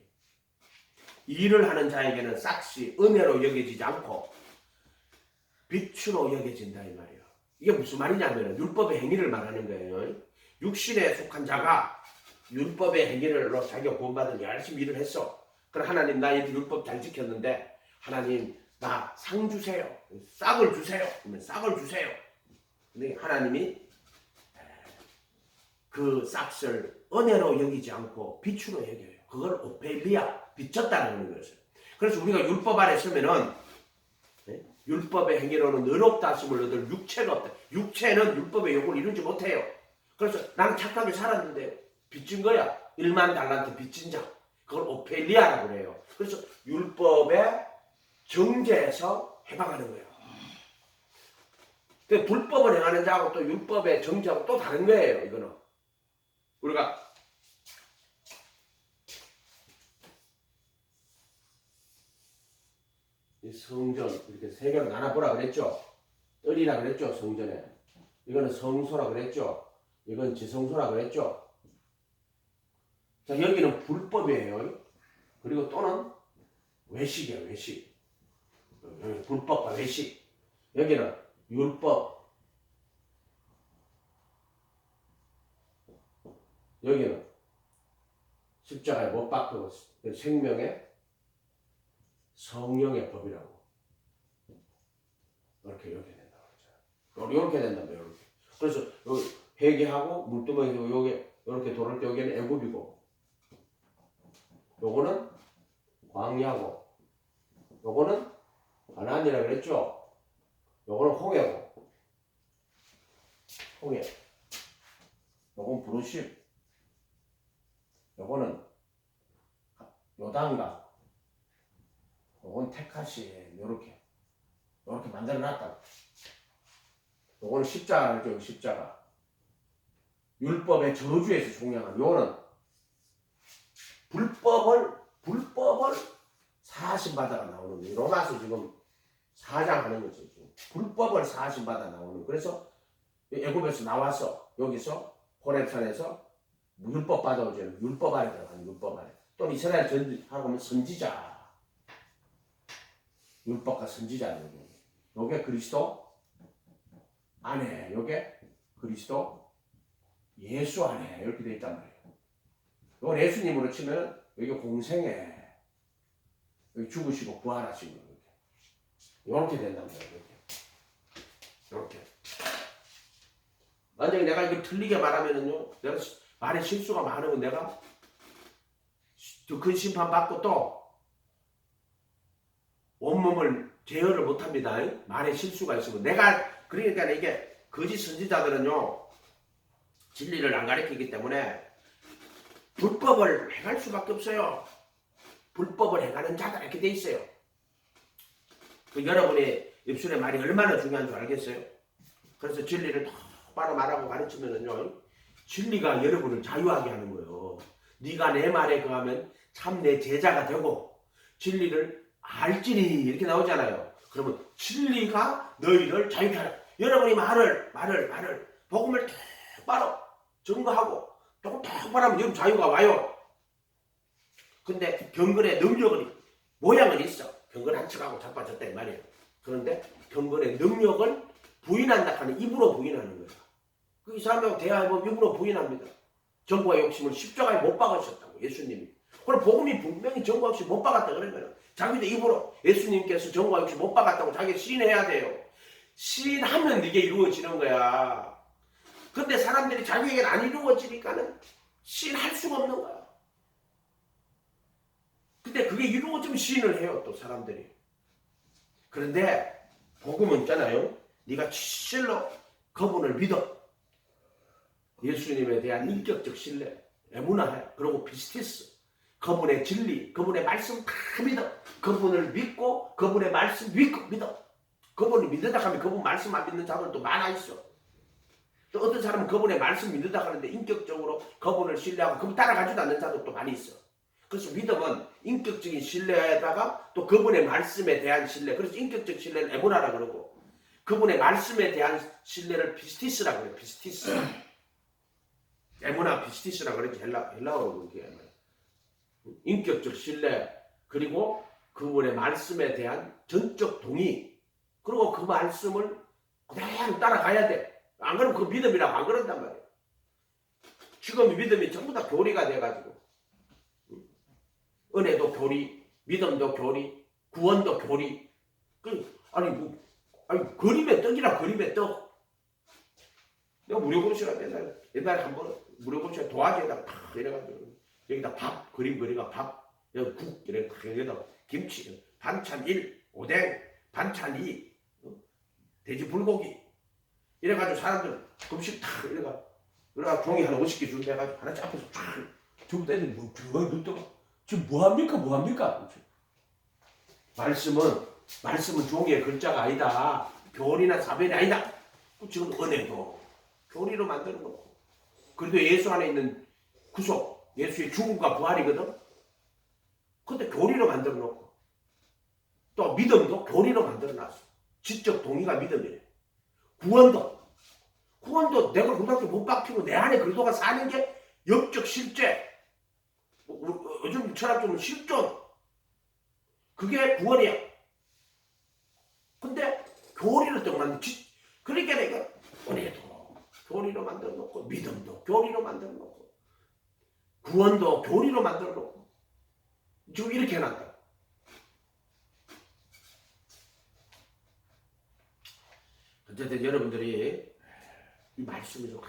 일을 하는 자에게는 싹이 은혜로 여겨지지 않고 빛으로 여겨진다 이 말이에요. 이게 무슨 말이냐면 율법의 행위를 말하는 거예요. 육신에 속한 자가 율법의 행위를로 자기가 구원받은 열심히 일을 했어. 그럼 하나님 나 이렇게 율법 잘 지켰는데 하나님 나 상 주세요. 싹을 주세요. 그러면 싹을 주세요. 근데 하나님이 그 싹을 은혜로 여기지 않고 빛으로 여겨요. 그걸 오페리아 빚졌다는 것을. 그래서 우리가 율법 아래 서면은 율법의 행위로는 의롭다 하심을 얻을 육체가 없다. 육체는 율법의 요구를 이루지 못해요. 그래서 나는 착하게 살았는데 빚진 거야. 1만 달란트 빚진 자. 그걸 오페리아라고 그래요. 그래서 율법의 정죄에서 해방하는 거예요. 그 불법을 행하는 자하고 또 율법의 정죄하고 또 다른 거예요. 이거는 우리가 이 성전 이렇게 세 개로 나눠보라 그랬죠. 뜰이라 그랬죠. 성전에. 이거는 성소라 그랬죠. 이건 지성소라 그랬죠. 자 여기는 불법이에요. 그리고 또는 외식이에요. 외식. 여기 불법과 외식. 여기는 율법. 여기는 십자가에 못 박히고 생명의 성령의 법이라고. 이렇게 된다고 그러죠. 이렇게 된다며 이렇게. 그래서 회개하고 물두멍이고 요게 이렇게 돌을 때 여기는 애굽이고, 요거는 광야고, 요거는 가나안이라 그랬죠. 요거는 홍해고, 홍해. 요건 부르심. 요거는 요단강. 요건 테카시 요렇게 만들어놨다. 요거는 십자가죠. 십자가. 율법의 저주에서 종량한 요거는 불법을 사신받아가 나오는 거예요. 로마서 지금 4장 하는 거죠. 지금. 불법을 사신받아 나오는. 그래서 애굽에서 나와서 여기서 호렙산에서 율법 받아오죠. 율법 안에 들어가는 율법 안에. 또 이스라엘 전하고 하면 선지자. 율법과 선지자는 요게 그리스도 안에, 요게 그리스도 예수 안에 이렇게 돼 있단 말이에요. 요건 예수님으로 치면 여기 공생에 여기 죽으시고 부활하신 거예요. 이렇게 된단 말이에요. 이렇게. 만약에 내가 이걸 틀리게 말하면은요, 내가 말에 실수가 많으면 내가 그 심판 받고 또 온몸을 제어를 못합니다. 말에 실수가 있으면 그러니까 이게 거짓 선지자들은요 진리를 안 가르치기 때문에 불법을 행할 수밖에 없어요. 불법을 행하는 자가 이렇게 돼 있어요. 여러분의 입술의 말이 얼마나 중요한 줄 알겠어요? 그래서 진리를 똑바로 말하고 가르치면은요 진리가 여러분을 자유하게 하는 거예요. 네가 내 말에 거하면 참 내 제자가 되고 진리를 알지니 이렇게 나오잖아요. 그러면 진리가 너희를 자유케 하라. 여러분이 말을 복음을 똑바로 증거하고 똑바로 하면 여러분 자유가 와요. 근데 경건의 능력은 모양은 있어. 경건한 척하고 자빠졌다 이 말이에요. 그런데 경건의 능력을 부인한다 하는 입으로 부인하는 거예요. 이 사람하고 대화해보면 입으로 부인합니다. 정과 욕심을 십자가에 못 박으셨다고 예수님이. 그럼 복음이 분명히 정과 욕심 못 박았다 그러면 자기도 입으로 예수님께서 정과 욕심 못 박았다고 자기 시인해야 돼요. 시인하면 이게 이루어지는 거야. 근데 사람들이 자기에게는 안 이루어지니까는 시인할 수가 없는 거야. 근데 그게 이루어지면 시인을 해요 또 사람들이. 그런데 복음은 있잖아요. 네가 실로 그분을 믿어. 예수님에 대한 인격적 신뢰, 에무나해. 그리고 피스티스. 그분의 진리, 그분의 말씀 다 믿어. 그분을 믿고 그분의 말씀 믿어. 그분을 믿는다 하면 그분 말씀 안 믿는 자들도 많아 있어. 또 어떤 사람은 그분의 말씀 믿는다 하는데 인격적으로 그분을 신뢰하고 그분 따라가지도 않는 자들도 많이 있어. 그래서 믿음은 인격적인 신뢰에다가 또 그분의 말씀에 대한 신뢰. 그래서 인격적 신뢰는 에무나라 그러고 그분의 말씀에 대한 신뢰를 피스티스라 그래요. 피스티스. 에무나 피스티스라 그러지 헬라어로 그렇게 인격적 신뢰 그리고 그분의 말씀에 대한 전적 동의 그리고 그 말씀을 그대로 따라가야 돼. 안 그러면 그 믿음이라고 안 그런단 말이에요. 지금 믿음이 전부 다 교리가 돼가지고 은혜도 교리, 믿음도 교리, 구원도 교리. 그림의 떡이라 그림의 떡. 내가 무료급식을 옛날에 한번 무료급식 도화지에다가 탁 이래가지고 여기다 밥 그림 그리가 밥 여기 국 이래 여기다 김치 반찬 1 오뎅 반찬 2 돼지 불고기 이래가지고 사람들 급식 탁 이래가 종이 한 50개 준비해가지고 하나 앞에서 쫙 전부 애들이 뭐 그거 눈떠가 지금 뭐합니까 말씀은 종이의 글자가 아니다. 교리나 사변이 아니다. 지금 은혜도 교리로 만드는 거고 그래도 예수 안에 있는 구속 예수의 죽음과 부활이거든. 근데 교리로 만들어 놓고 또 믿음도 교리로 만들어 놨어. 지적 동의가 믿음이래. 구원도 내가 그렇게 못 박히고 내 안에 그리스도가 사는 게 영적 실제. 요즘 철학적으로 실존. 그게 구원이야. 근데 교리로 또 만든 그러니까 내가 은혜도 교리로 만들어 놓고 믿음도 교리로 만들어 놓고 구원도 교리로 만들어 놓고 지금 이렇게 해놨다. 어쨌든 여러분들이 이 말씀이죠.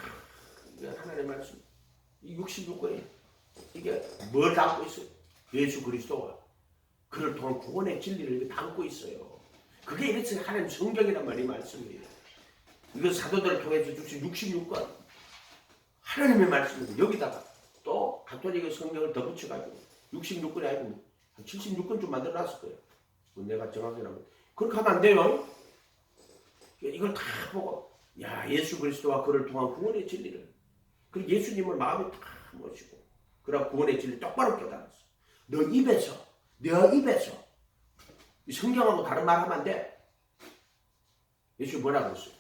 하나님의 말씀 이 66권이 이게 뭘 담고 있어요? 예수 그리스도가 그를 통한 구원의 진리를 담고 있어요. 그게 이래서 하나님 성경이란 말이 말씀이에요. 이거 사도들을 통해서 주신 66권 하나님의 말씀이고 여기다가 또 가톨릭의 성경을 더 붙여가지고 66권이 아니고 한 76권 좀 만들어놨을 거예요. 내가 정확히 하면 그렇게 하면 안 돼요. 이걸 다 보고 야 예수 그리스도와 그를 통한 구원의 진리를 그 예수님을 마음에 다 모시고 그런 구원의 진리 똑바로 깨달았어. 너 입에서 이 성경하고 다른 말 하면 안 돼. 예수 뭐라고 했어요?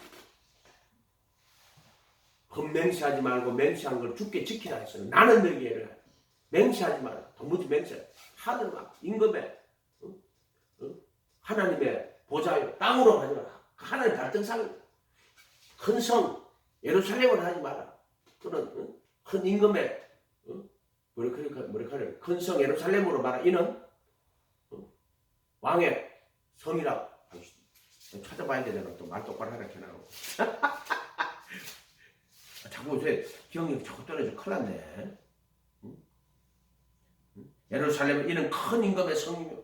맹세하지 말고 맹세한 걸 주께 지키라 했어요. 나는 너희에게 맹세하지 마라. 도무지 맹세. 하늘 막 임금에 하나님의 보좌요 땅으로 가지 마라. 하나님 발등상 큰 성 예루살렘을 하지 마라. 또는 큰 임금에 큰 성 예루살렘으로 말하. 이는 왕의 성이라. 찾아봐야 되잖아. 또 말 똑바로 하라 해나고. 자꾸 요새 기억력이 자꾸 떨어져. 큰일 났네. 예루살렘은 이는 큰 임금의 성이며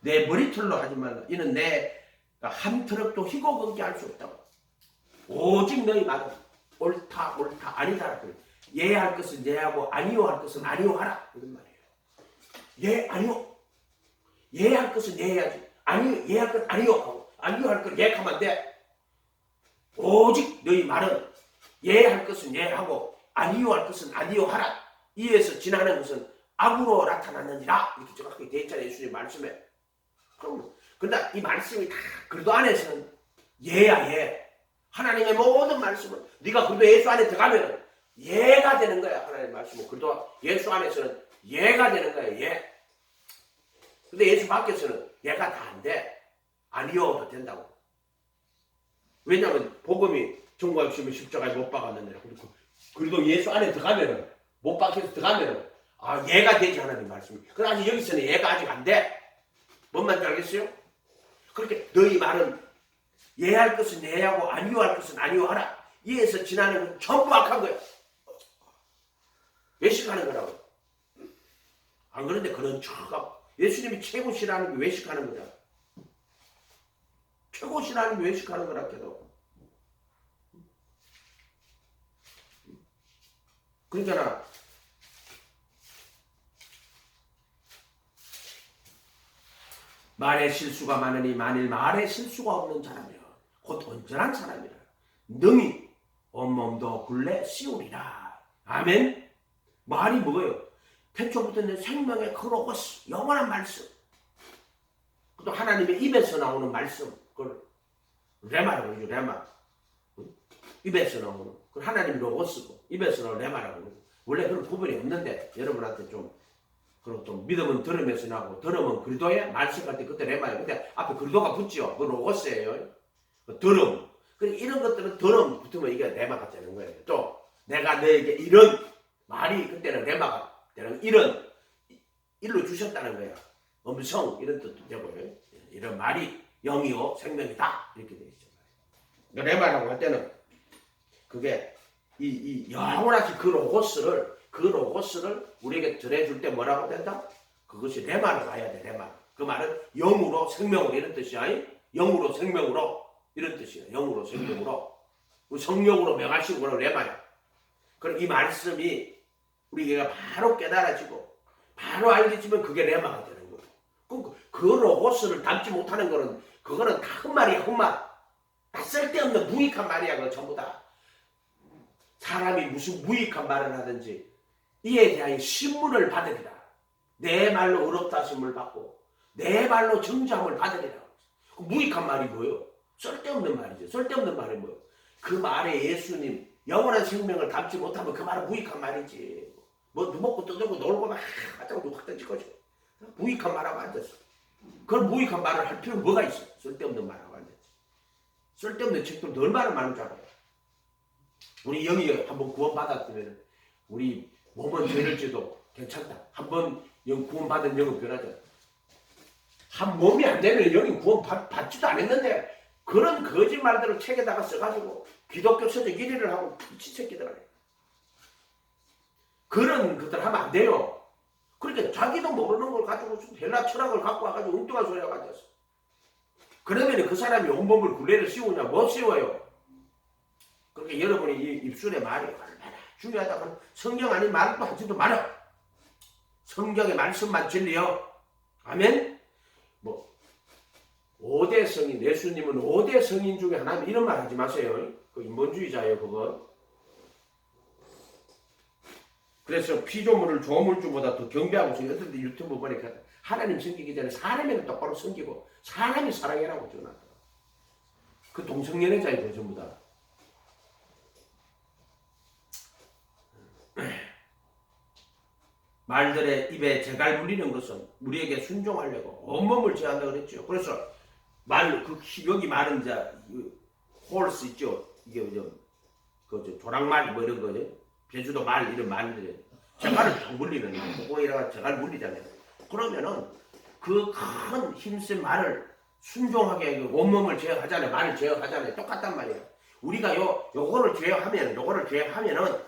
내 머리털로 하지 말라. 이는 내 한 트럭도 희고 건게 할 수 없다고. 오직 너희 말은 옳다 아니다. 예할 것은 예하고 아니요 할 것은 아니요 하라. 이런 말이에요. 예 아니요. 예할 것은 예해야지. 아니요 예할 건 아니요 하고 아니요 할 건 예하면 안 돼. 오직 너희 말은 예할 것은 예하고 아니요 할 것은 아니요 하라. 이에서 지나는 것은 악으로 나타났느니라. 이렇게 정확하게 되어 있잖아요. 예수님 말씀에. 그럼 근데 이 말씀이 다 그리스도 안에서는 예야 예. 하나님의 모든 말씀은 네가 그리스도 예수 안에 들어가면 예가 되는 거야. 하나님의 말씀은 그리스도 예수 안에서는 예가 되는 거야. 예. 근데 예수 밖에서는 예가 다 안 돼. 아니어도 된다고. 왜냐하면 복음이 정말 주면 십자가에 못 박았는데 그래도 예수 안에 들어가면은 못 박혀서 들어가면은 예가 되지 하나님 말씀이. 그러나 아직 여기서는 예가 아직 안 돼. 뭔 말인지 알겠어요? 그렇게 너희 말은 예할 것은 예하고 아니요 할 것은 아니요 하라. 이에서 지나는 건 전부 악한 거야. 외식하는 거라고. 안 그런데 그런 척하고 예수님이 최고 싫어하는 게 외식하는 거잖아. 최고 싫어하는 게 외식하는 거라 해도. 그러니까 말에 실수가 많으니 만일 말에 실수가 없는 사람이여 곧 온전한 사람이라 능히 온몸도 굴레 씌우리라. 아멘. 말이 뭐예요? 태초부터 내 생명의 크로고스 영원한 말씀. 또 하나님의 입에서 나오는 말씀. 그걸 레마라고 그러죠. 레마. 입에서 나오는. 그걸 하나님 로고스고 입에서 나오는 레마라고 그러죠. 원래 그런 부분이 없는데 여러분한테 좀 그리고 또 믿음은 들음에서 나고 들음은 그리스도의 말씀할 때 그때 레마예요. 근데 앞에 그리스도가 붙지요. 그 로고스예요. 그 들음. 이런 것들은 들음 붙으면 이게 레마가 되는 거예요. 또 내가 너에게 이런 말이 그때는 레마가 되는 이런 일로 주셨다는 거야. 음성 이런 뜻도 되고요. 이런 말이 영이요 생명이다 이렇게 되어 있죠. 레마라고 할 때는 그게 이 영원하신 그 로고스를 우리에게 전해줄 때 뭐라고 된다? 그것이 레마로 와야 돼. 레마. 그 말은 영으로 생명으로 이런 뜻이야. 영으로 생명으로 이런 뜻이야. 영으로 생명으로 성령으로 명하시고 그런 레마야. 그럼 이 말씀이 우리가 바로 깨달아지고 바로 알겠지만 그게 레마가 되는 거예요. 그럼 그 로고스를 담지 못하는 거는 그거는 다 헛말이야. 헛말. 다 쓸데없는 무익한 말이야. 그거 전부 다. 사람이 무슨 무익한 말을 하든지 이에 대하여 신문을 받으리라. 내 말로 의롭다 하심을 받고 내 말로 정죄함을 받으리라. 무익한 말이 뭐예요? 쓸데없는 말이죠. 쓸데없는 말이 뭐예요? 그 말에 예수님 영원한 생명을 담지 못하면 그 말은 무익한 말이지. 뭐 먹고 떠들고 놀고 막 하자고 확 던질 거죠. 무익한 말하고 앉았어. 그런 무익한 말을 할 필요는 뭐가 있어? 쓸데없는 말하고 앉았지. 쓸데없는 책들도 얼마나 많은 줄 알아요. 우리 영이 한번 구원받았으면 우리 몸은 죄를지도 괜찮다. 한번 구원받은 영은 변하잖아. 한 몸이 안 되면 영이 구원받지도 않았는데 그런 거짓말들을 책에다가 써가지고 기독교 서적 1위를 하고 미친 새끼들 아니야. 그런 것들 하면 안 돼요. 그러니까 자기도 모르는 걸 가지고 헬라 철학을 갖고 와가지고 엉뚱한 소리 하고 앉았어. 그러면 그 사람이 온몸을 굴레를 씌우냐? 못 씌워요. 그러니까 여러분이 이 입술의 말이 얼마나 중요하다고 성경 아닌 말도 하지도 말아. 성경의 말씀만 진리요. 아멘. 5대 성인, 예수님은 5대 성인 중에 하나면 이런 말 하지 마세요. 그 인본주의자예요, 그건. 그래서 피조물을 조물주보다 더 경배하고 있어요. 어떤 데 유튜브 보니까 하나님 섬기기 전에 사람에는 똑바로 섬기고 사람이 사랑해라고 전하더라. 그 동성연애자이고 전부 다. 말들의 입에 재갈 물리는 것은 우리에게 순종하려고 온몸을 제한다 그랬죠. 그래서 여기 말은 이제 홀스 있죠. 이게 그 조랑말 뭐 이런 거죠. 제주도 말 이런 말들이 재갈을 딱 물리는 고공이라가 재갈 물리잖아요. 그러면은 그 큰 힘센 말을 순종하게 온몸을 제어하잖아요. 말을 제어하잖아요. 똑같단 말이에요. 우리가 요거를 제어하면은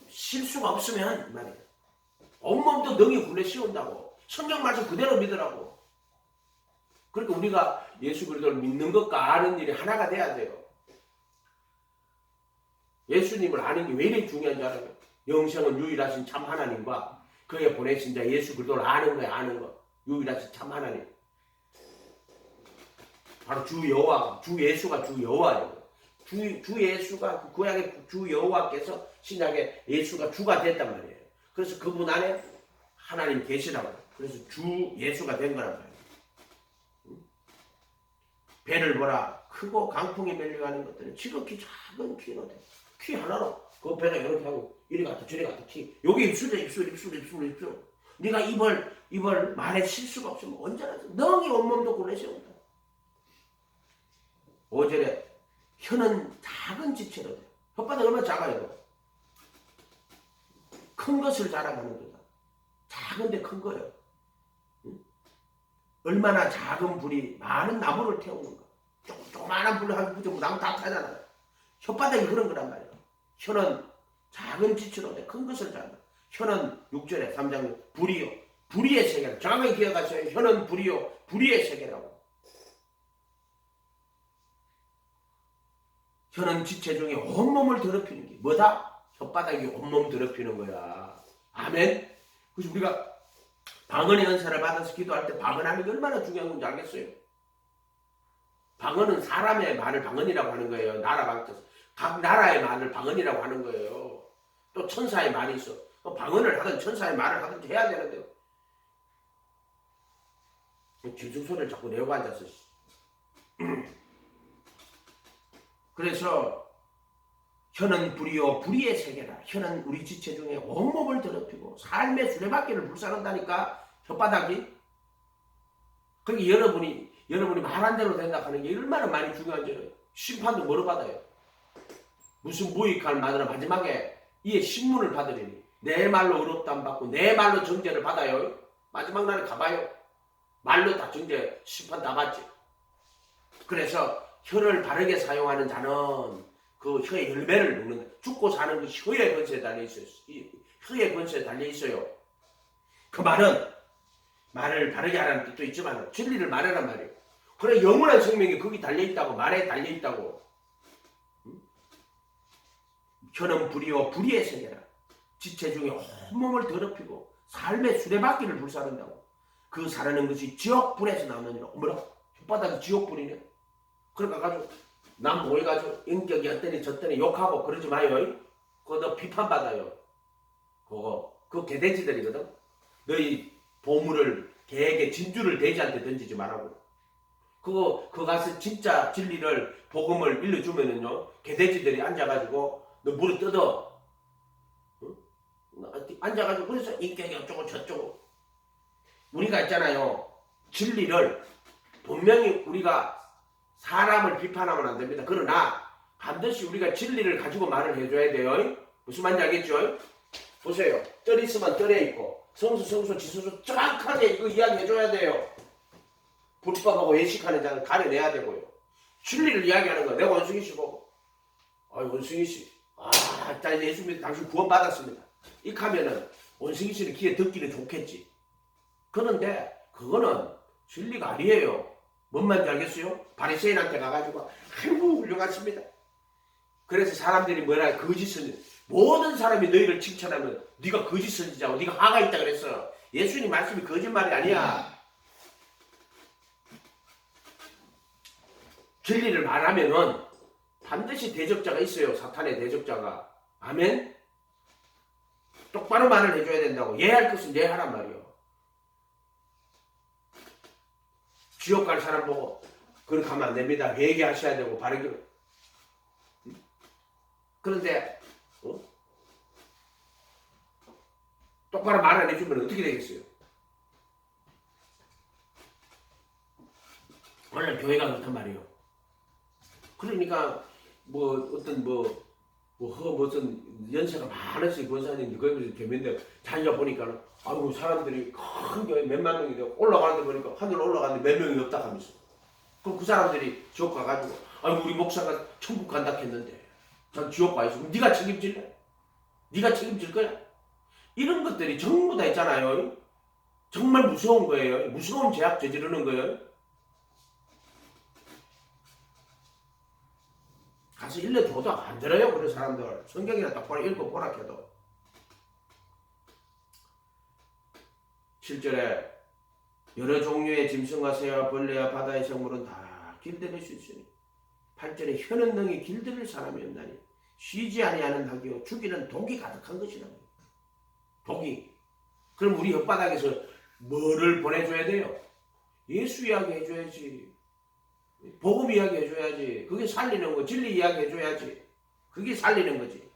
실수가 없으면 말이에요. 온몸도 능히 굴려 씌운다고. 성경 말씀 그대로 믿으라고. 그러니까 우리가 예수 그리스도를 믿는 것과 아는 일이 하나가 돼야 돼요. 예수님을 아는 게 왜 이렇게 중요한 줄 알아요? 영생은 유일하신 참 하나님과 그의 보내신 자 예수 그리스도를 아는 거야, 아는 거. 유일하신 참 하나님. 바로 주 여호와, 주 예수가 주 여호와예요. 주 예수가 구약의 주 여호와께서 신약의 예수가 주가 됐단 말이에요. 그래서 그분 안에 하나님 계시라고. 그래서 주 예수가 된 거란 말이에요. 배를 보라. 크고 강풍이 밀려가는 것들은 지극히 작은 키로 돼. 키 하나로 그 배가 이렇게 하고 이리 갔다 저리 갔다 키. 여기 입술. 네가 입을 말에 실수가 없으면 언제나 능히 온몸도 굴려 세운다. 5절에 혀는 작은 지체로 돼. 혓바닥 얼마나 작아요. 큰 것을 자랑하는 거다. 작은데 큰 거예요. 얼마나 작은 불이 많은 나무를 태우는가. 조그마한 불을 한 붙이면 나무 다 타잖아요. 혓바닥이 그런 거란 말이에요. 혀는 작은 지체로 돼. 큰 것을 자랑한다. 혀는 6절에 3장 불이요. 불의의 세계라. 정확하게 기억하세요. 혀는 불이요. 불의의 세계라고. 혀는 지체 중에 온몸을 더럽히는 게 뭐다? 혓바닥이 온몸 더럽히는 거야. 아멘? 그래서 우리가 방언의 은사를 받아서 기도할 때 방언하는 게 얼마나 중요한 건지 알겠어요? 방언은 사람의 말을 방언이라고 하는 거예요. 각 나라의 말을 방언이라고 하는 거예요. 또 천사의 말이 있어. 방언을 하든 천사의 말을 하든 해야 되는데요. 짐승소리를 자꾸 내고 앉아서. 그래서 혀는 불이요 불의의 세계라. 혀는 우리 지체 중에 온몸을 더럽히고 삶의 수레바퀴를 불사른다니까. 혓바닥이. 그러니까 여러분이 말한 대로 생각하는 게 얼마나 많이 중요한지 심판도 뭐로 받아요? 무슨 무익할 마누라 마지막에 이에 신문을 받으리니 내 말로 의롭다함 받고 내 말로 정죄를 받아요. 마지막 날에 가봐요. 말로 다 정죄 심판 다 받지. 그래서 혀를 바르게 사용하는 자는 그 혀의 열매를 먹는다. 죽고 사는 그 혀의 권세에 달려 있어요. 혀의 권세에 달려 있어요. 그 말은 말을 바르게 하라는 뜻도 있지만 진리를 말하란 말이에요. 그래 영원한 생명이 거기 달려 있다고. 말에 달려 있다고. 혀는 불이요 불의의 세계라. 지체 중에 온몸을 더럽히고 삶의 수레바퀴를 불사른다고. 그 사르는 것이 지옥불에서 나오느니라. 어머나 혓바닥이 지옥불이네. 그러니까 가지고 남 모여가지고 인격이 어떠니 저떠니 욕하고 그러지 마요. 그거 너 비판받아요. 그거 개돼지들이거든. 너희 보물을 개에게 진주를 돼지한테 던지지 말라고. 그거 가서 진짜 진리를 복음을 일러주면은요 개돼지들이 앉아가지고 너 물을 뜯어. 응? 앉아가지고 그래서 인격이 어쩌고 저쩌고. 우리가 있잖아요. 진리를 분명히 우리가 사람을 비판하면 안 됩니다. 그러나 반드시 우리가 진리를 가지고 말을 해줘야 돼요. 무슨 말인지 알겠죠? 보세요. 뜰 있으면 뜰에 있고 성수 지수수 정확하게 이거 이야기해줘야 돼요. 불법하고 외식하는 자는 가려내야 되고요. 진리를 이야기하는 거예요. 내가 원숭이 씨 보고 원숭이 씨 자 이제 예수 믿어 당신 구원 받았습니다. 이렇게 하면은 원숭이 씨는 귀에 듣기는 좋겠지. 그런데 그거는 진리가 아니에요. 뭔 말인지 알겠어요? 바리새인한테 가가지고 아이고 훌륭하십니다. 그래서 사람들이 뭐라 거짓은 모든 사람이 너희를 칭찬하면 네가 거짓 선지자고 네가 화가 있다 그랬어. 예수님 말씀이 거짓말이 아니야. 진리를 말하면은 반드시 대적자가 있어요. 사탄의 대적자가. 아멘. 똑바로 말을 해줘야 된다고. 예할 것은 예하란 말이요. 지옥 갈 사람 보고 그렇게 하면 안 됩니다. 회개하셔야 되고 바르게. 그런데 똑바로 말 안 해주면 어떻게 되겠어요? 원래 교회가 그렇단 말이에요. 그러니까 무슨 연세가 많으신 권사님들 거기서 개면데 다니다 보니까는 아이고 사람들이 큰 교회 몇만 명이 되고 올라가는데 보니까 하늘 올라가는데 몇 명이 없다 하면서 그럼 그 사람들이 지옥 가가지고 아이고 우리 목사가 천국 간다 했는데 전 지옥 가 있어. 그럼 네가 책임질래? 네가 책임질 거야? 이런 것들이 전부 다 있잖아요. 정말 무서운 거예요. 무서운 죄악 저지르는 거예요. 가서 일러줘도 안 들어요. 그런 사람들. 성경이나 똑바로 읽어보라 해도. 7절에 여러 종류의 짐승과 새와 벌레와 바다의 생물은 다 길들일 수 있으니 8절에 혀는 능히 길들일 사람이 없나니 쉬지 아니하는 학이요 죽이는 독이 가득한 것이라. 독이. 그럼 우리 혓바닥에서 뭐를 보내줘야 돼요? 예수 이야기 해줘야지. 복음 이야기 해줘야지. 그게 살리는 거. 진리 이야기 해줘야지. 그게 살리는 거지.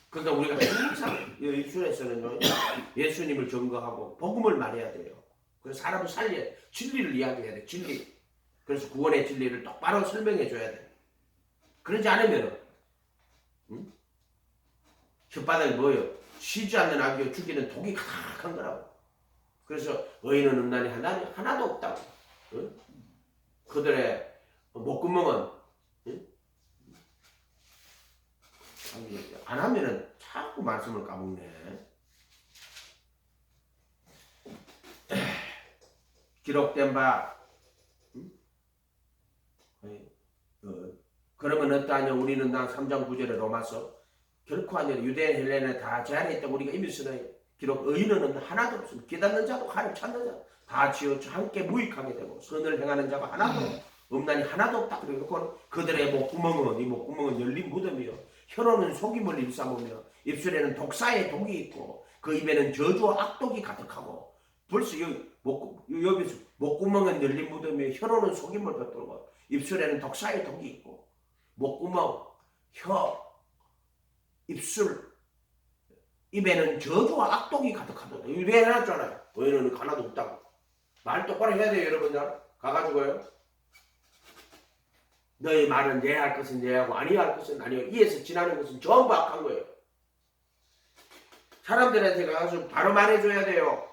그러니까 우리가 항상 입술에서는 예수님을 증거하고 복음을 말해야 돼요. 그래서 사람을 살려야 돼. 진리를 이야기해야 돼. 진리. 그래서 구원의 진리를 똑바로 설명해 줘야 돼. 그러지 않으면 혓바닥이 뭐예요? 쉬지 않는 악이요 죽이는 독이 가득한 거라고. 그래서 의인은 없나니 하나도 없다고. 응? 그들의 목구멍은 안 하면은 자꾸 말씀을 까먹네. 기록된 바 그러면 어떠하냐. 우리는 나 3장 9절에 로마서 결코 아니라 유대 헬레네 다 제한했다고 우리가 이미 쓰나요. 기록 의인은 하나도 없습니다. 깨닫는 자도 하나님 찾는 자 다 지어 함께 무익하게 되고 선을 행하는 자가 하나도 없나니 하나도 없다. 그리고 그들의 목구멍은 이 목구멍은 열린 무덤이요 혀로는 속임을 일삼으며 입술에는 독사의 독이 있고 그 입에는 저주와 악독이 가득하고 벌써 여기서 목구멍은 열린 무덤이요 혀로는 속임을 뱉들고 입술에는 독사의 독이 있고 목구멍, 혀, 입술 입에는 저주와 악독이 가득하다. 이거 해놨잖아요. 너희는 하나도 없다고. 말 똑바로 해야 돼요, 여러분들. 가가지고요. 너희 말은 예할 것은 예하고 아니할 것은 아니요. 이에서 지나는 것은 전부 악한 거예요. 사람들한테 가서 바로 말해줘야 돼요.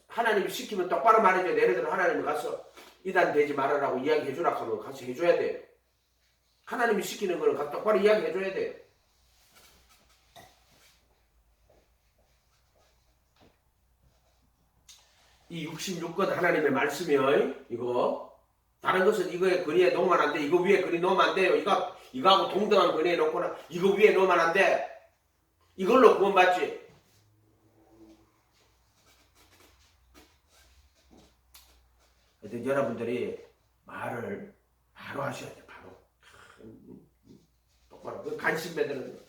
하나님이 시키면 똑바로 말해줘야 돼요. 예를 들어 하나님이 가서 이단 되지 말아라고 이야기해주라 하면 가서 해줘야 돼요. 하나님이 시키는 거는 가서 똑바로 이야기해줘야 돼요. 이 66권 하나님의 말씀이요. 이거 다른 것은 이거에 근위에 놓으면 안 돼. 이거 위에 근위 놓으면 안 돼요. 이거하고 동등한 근위에 놓거나 이거 위에 놓으면 안 돼. 이걸로 구원받지. 하여튼 여러분들이 말을 바로 하셔야 돼. 바로. 똑바로. 그 간신배들은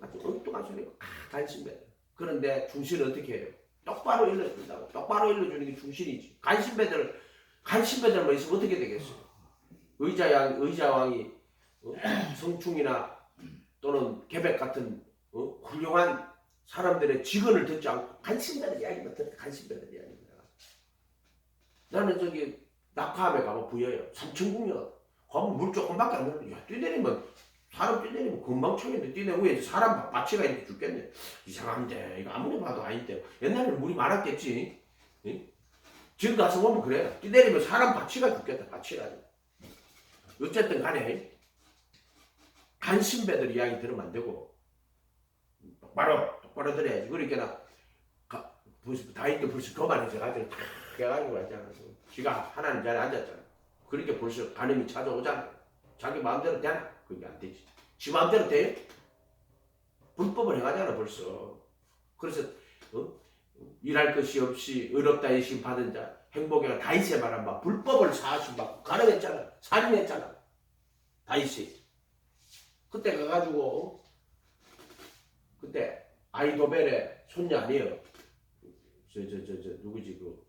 아주 엉뚱한 소리고 간신배들. 그런데 중신은 어떻게 해요? 똑바로 일러준다고. 똑바로 일러주는 게 중신이지. 간신배들만 있으면 어떻게 되겠어요? 의자왕이 성충이나 또는 계백 같은 훌륭한 사람들의 직언을 듣지 않고 간신배들 이야기만 듣다. 간신배들 이야기입니다. 나는 저기 낙하함에 가면 부여요. 삼천궁녀 가면 물 조금밖에 안 나는데 야 뛰내리면 사람 뛰내리면 금방 쳐겠는데 뛰내고 위에 사람 바치가 이렇게 죽겠네. 이상한데 이거 아무리 봐도 아닌데 옛날에는 물이 많았겠지. 응? 지금 가서 보면 그래. 뛰내리면 사람 바치가 죽겠다. 바치가. 어쨌든 간에 간신배들 이야기 들으면 안 되고 똑바로 들어야지. 그러니까 다윗도 벌써 거만해져가지고 탁 해가지고 왔잖아. 지가 하나님 자리에 앉았잖아. 그러니까 벌써 간음이 찾아오잖아. 자기 마음대로 되나? 그게 안 되지. 지 마음대로 돼요? 불법을 해가잖아 벌써. 그래서 일할 것이 없이 의롭다 의심 받은 자 행복이가 다윗의 말한 바 불법을 사하신 바 가능했잖아. 살인했잖아. 다윗이. 그때 가가지고 그때 아이도벨의 손녀 아니에요. 저 누구지 그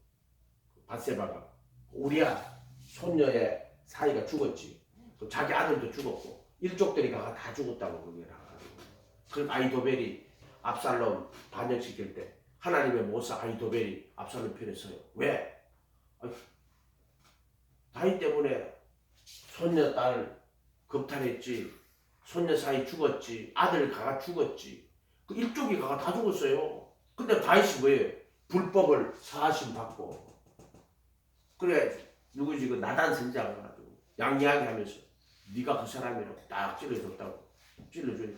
바세바가 우리야 손녀의 사이가 죽었지. 그럼 자기 아들도 죽었고 일족들이 가가 다 죽었다고 그게 나가지고. 그 아이도벨이 압살롬 반역시킬 때 하나님의 모사 아이도벨이 압살롬 편에 서요. 왜? 다윗 때문에 손녀 딸 겁탈했지. 손녀 사이 죽었지. 아들 가가 죽었지. 그 일족이 가가 다 죽었어요. 근데 다윗이 뭐예요? 불법을 사하심 받고. 그래 누구지 그 나단 선지자가 가지고 양이야기 하면서 네가 그 사람이라고 딱 찔러줬다고. 찔러주니까